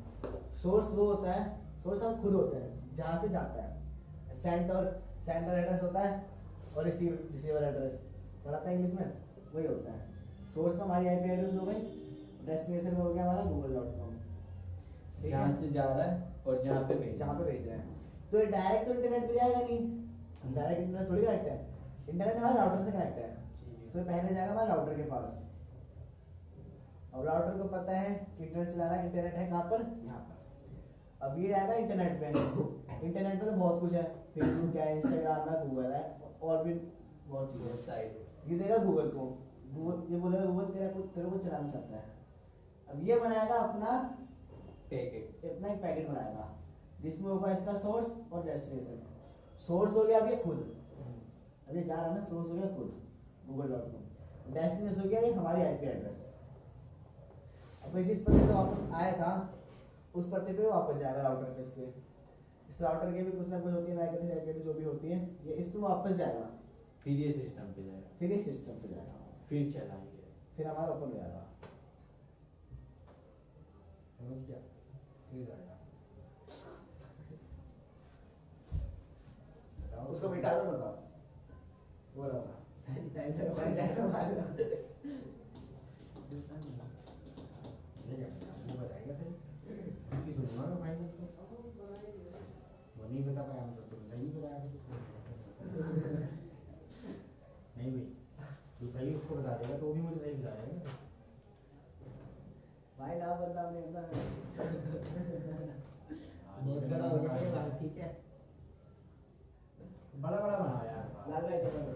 सोर्स वो होता है, सोर्स हम खुद होते हैं जहाँ से जाता है, सेंटर एड्रेस होता है और रिसीवर एड्रेस, पढ़ा था इंग्लिश में, वही होता है। सोर्स में हमारी आईपी एड्रेस हो गई, डेस्टिनेशन में हो गया हमारा google.com, ठीक जहाँ है, से जा रहा है और जहाँ पे भेज जहाँ पे भेज रहे हैं। तो ये डायरेक्ट तो इंटरनेट पे जाएगा नहीं, डायरेक्ट इंटरनेट थोड़ी कनेक्ट है, इंटरनेट हमारे राउटर से कनेक्ट है, तो ये पहले जाएगा हमारे राउटर के पास। अब राउटर को पता है कि इंटरनेट चलाना है, इंटरनेट है कहाँ पर, यहाँ पर। अब ये आएगा इंटरनेट पे, इंटरनेट पे तो बहुत कुछ है, फेसबुक है, इंस्टाग्राम है, गूगल है, और भी बहुत चीज़ें हैं। साइड ये देगा गूगल को, गूगल ये बोलेगा गूगल तेरे को चलाना चाहता है। अब ये बनाएगा अपना पैकेट, अपना एक पैकेट बनाएगा जिसमें होगा इसका सोर्स और डेस्टिनेशन। सोर्स हो गया अब ये खुद, अब ये जा रहा है ना, सोर्स हो गया खुद google.com, डेस्टिनेशन हो गया ये हमारी आईपी एड्रेस। अब ये जिस पते से वापस आया था उस पते पे वापस जाएगा राउटर पे, इस राउटर के भी कुछ ना कुछ होती है, मैक एड्रेस जो भी होती है, ये इस पे वापस जाएगा, फिर ये सिस्टम पे जाएगा, फिर ये सिस्टम पे जाएगा, फिर चलाएंगे। फिर हमारा ओपन हो जाएगा। समझ गया? ठीक है यार। बताओ उसको मिटा दो, बताओ वो रहा सैनिटाइजर सैनिटाइजर मार दो। नहीं जाएगा, वो बताएगा सही। उसकी सुनूंगा मैं फाइनल को। वो नहीं बता पाया मतलब, तो सही नहीं बताया फिर। नहीं भाई, तू सही उसको बता देगा तो वो भी मुझे सही बता देगा। भाई नाम बदनाम नहीं होता बहुत बड़ा हो गया ये बात, ठीक है। बड़ा बड़ा बना यार। लाल भाई चलो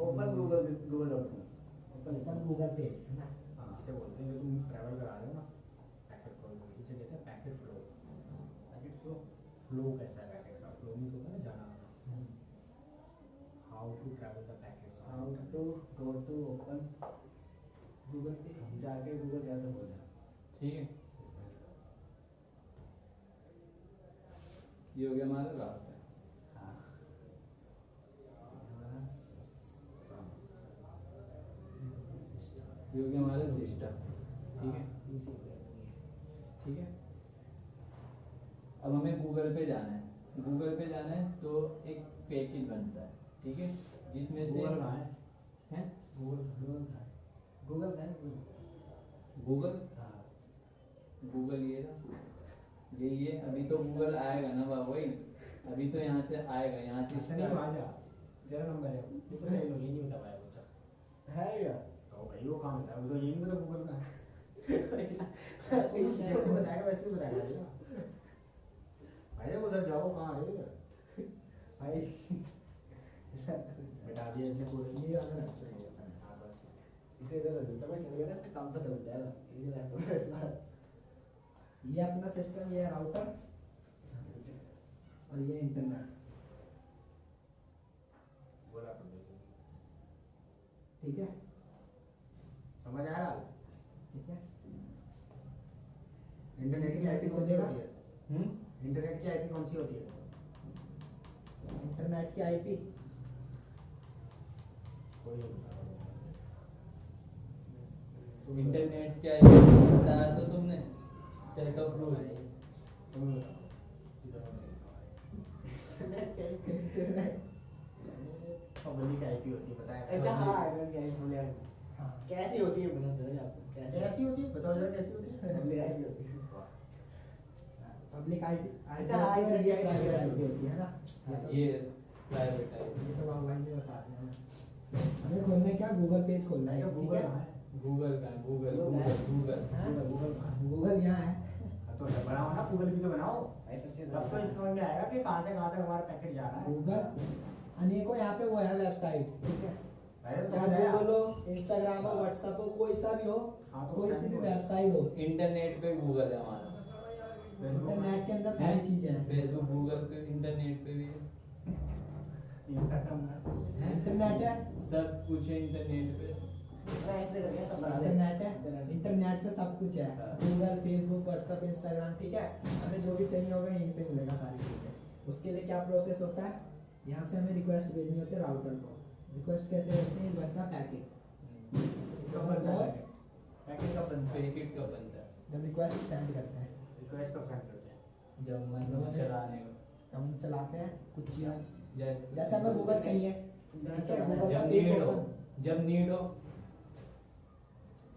ओपन google.com, ओपन गूगल पे है ना। हाँ, इसे बोलते हैं जो तुम ट्रैवल करा रहे हो ना, पैकेट फ्लो, इसे कहते हैं packet flow. Packet flow, flow कैसा है पैकेट का? फ्लो मीन्स होता है ना जाना आना। How to travel the packets, how to go to open Google पे जाके गूगल कैसे बोल जाए। ठीक है, ये हो गया हमारा राउटर, हाँ हमारा ये हो गया हमारा सिस्टम। ठीक है, ठीक है। अब हमें गूगल पे जाना है, गूगल पे जाना है तो एक पैकेज बनता है, ठीक है, जिसमें से गूगल कहाँ है? है गूगल है गूगल, हाँ गूगल ये रहा, ये अभी तो गूगल आएगा ना बाबू भाई, अभी तो यहाँ से आएगा, यहाँ से ऐसा नहीं आ जा, तेरा नंबर है ये तो नहीं नहीं बता पाया कुछ। है क्या तो भाई वो काम है वो तो यही मतलब गूगल का है। जैसे बताएगा वैसे ही बताएगा ना भाई। उधर जाओ कहाँ रे भाई बता दिया इसने पूरे ये वाला लैपटॉप है हाँ बस इसे इधर रख देता मैं चल गया ना इससे काम खत्म हो जाएगा ये लैपटॉप ये अपना सिस्टम, ये राउटर और ये इंटरनेट। बोला तो देखो ठीक है, समझ आया। ठीक है। इंटरनेट की आईपी कौन सी होती है? इंटरनेट की आईपी कौन सी होती है? इंटरनेट की आईपी कोई नहीं बता रहा। इंटरनेट क्या है बताया तो तुमने, सेट ऑफ रूल्स। तुम बताओ इंटरनेट पब्लिक आईपी होती है बताया। अच्छा हाँ अगर क्या बोले हाँ। कैसी होती है बता दो आपको कैसे कैसी होती है बताओ जरा कैसी होती है? पब्लिक आईपी होती है पब्लिक आईपी अच्छा, हाँ, ये प्राइवेट प्राइवेट आईपी होती है ना। ये प्राइवेट है, ये तो बाबू भाई ने बता दिया हमें। हमें खोलना है क्या, गूगल पेज खोलना है, ठीक गूगल है। कहाँ है? गूगल का गूगल लोग गूगल हैं। गूगल गूगल कहाँ है? गूगल यहाँ है। तो बनाओ ना गूगल भी तो बनाओ। ऐसा चीज तब तो इस समझ में आएगा कि कहाँ से कहाँ तक हमारा पैकेट जा रहा है। गूगल अनेकों यहाँ पे वो है वेबसाइट, ठीक है। पहले तो चाहे समझ आया। गूगल हो, इंस्टाग्राम हो, व्हाट्सएप हो, कोई सा भी हो, हाँ, तो कोई उसका सी भी भी वेबसाइट हो, इंटरनेट पे गूगल है हमारा, इंटरनेट के अंदर सारी चीजें हैं। फेसबुक गूगल पे, इंटरनेट पे भी है, इंस्टाग्राम में इंटरनेट है, सब कुछ है इंटरनेट पे। ऐसे करके सब बना दे इंटरनेट है, इंटरनेट से सब कुछ है। गूगल, फेसबुक, व्हाट्सएप, इंस्टाग्राम, ठीक है। हमें जो भी चाहिए होगा यहीं से मिलेगा सारी चीजें। उसके लिए क्या प्रोसेस होता है, यहाँ से हमें रिक्वेस्ट भेजनी होती है राउटर को। रिक्वेस्ट कैसे भेजते हैं, बनता है पैकेट। कब बनता है पैकेट कब बनता है? पैकेट कब बनता है? जब रिक्वेस्ट सेंड करते हैं, रिक्वेस्ट कब सेंड करते हैं? जब मतलब चलाने का, तब हम चलाते हैं कुछ चीज़। जैसे जैसे हमें गूगल चाहिए, ठीक है, गूगल का जब पेज नीड हो, ओपन, जब नीड हो,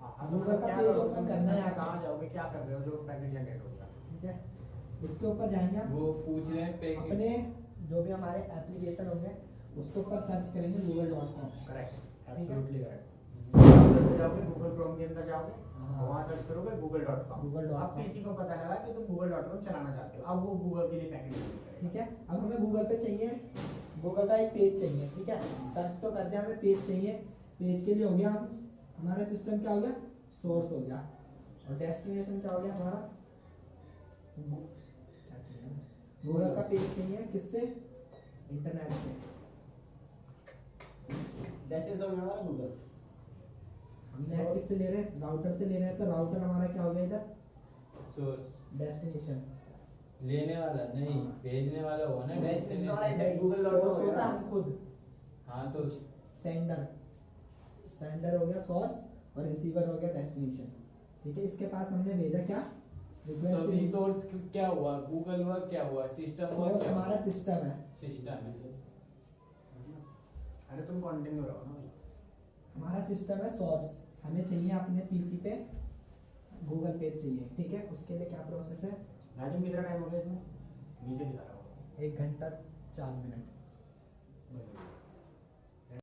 हाँ, गूगल का क्या पेज करोगे ओपन तुम? करना है कहाँ आपको। जाओगे क्या कर रहे हो जो पैकेट जनरेट होगा? ठीक है। इसके ऊपर जाएंगे हम, वो पूछ रहे हैं पैकेट, अपने जो भी हमारे एप्लीकेशन होंगे उसके ऊपर सर्च करेंगे google.com। करेक्ट, ठीक है। Absolutely correct. गूगल पे जाओगे, गूगल क्रोम के अंदर जाओगे, हाँ। वहाँ सर्च करोगे google.com। google.com। अब किसी को पता लगा कि तुम google.com चलाना चाहते हो, अब वो गूगल के लिए पैकेट जनरेट करेगा। ठीक है। अब हमें गूगल पे चाहिए, गूगल का एक पेज चाहिए, ठीक है। सर्च तो कर दिया, हमें पेज चाहिए। पेज के लिए हो गया, हम हमारा सिस्टम क्या हो गया, सोर्स हो गया, और डेस्टिनेशन क्या हो गया हमारा, क्या चाहिए, गूगल का पेज चाहिए। किससे, इंटरनेट से। डेस्टिनेशन हो गया हमारा गूगल हम नेट किससे ले रहे हैं, राउटर से ले रहे हैं, तो राउटर हमारा क्या हो गया इधर, सोर्स डेस्टिनेशन। लेने वाला नहीं, भेजने वाला हो ना डेस्टिनेशन हमारा डेस्टिनेशन। गूगल.com सोर्स हो होता गया है हम खुद, हाँ तो सेंडर, सेंडर हो गया सोर्स, और रिसीवर हो गया डेस्टिनेशन। ठीक है। इसके पास हमने भेजा क्या, तो रिक्वेस्ट। सोर्स क्या हुआ, गूगल हुआ, क्या हुआ, सिस्टम हुआ, सोर्स क्या हमारा हुआ, सिस्टम है, सिस्टम है। अरे तुम कंटिन्यू रहो ना भाई। हमारा सिस्टम है सोर्स। हमें चाहिए अपने पीसी पे गूगल पेज चाहिए, ठीक है। उसके लिए क्या प्रोसेस है, राजू कितना टाइम हो गया इसमें? नीचे दिखा रहा होगा। 1 घंटा 4 मिनट।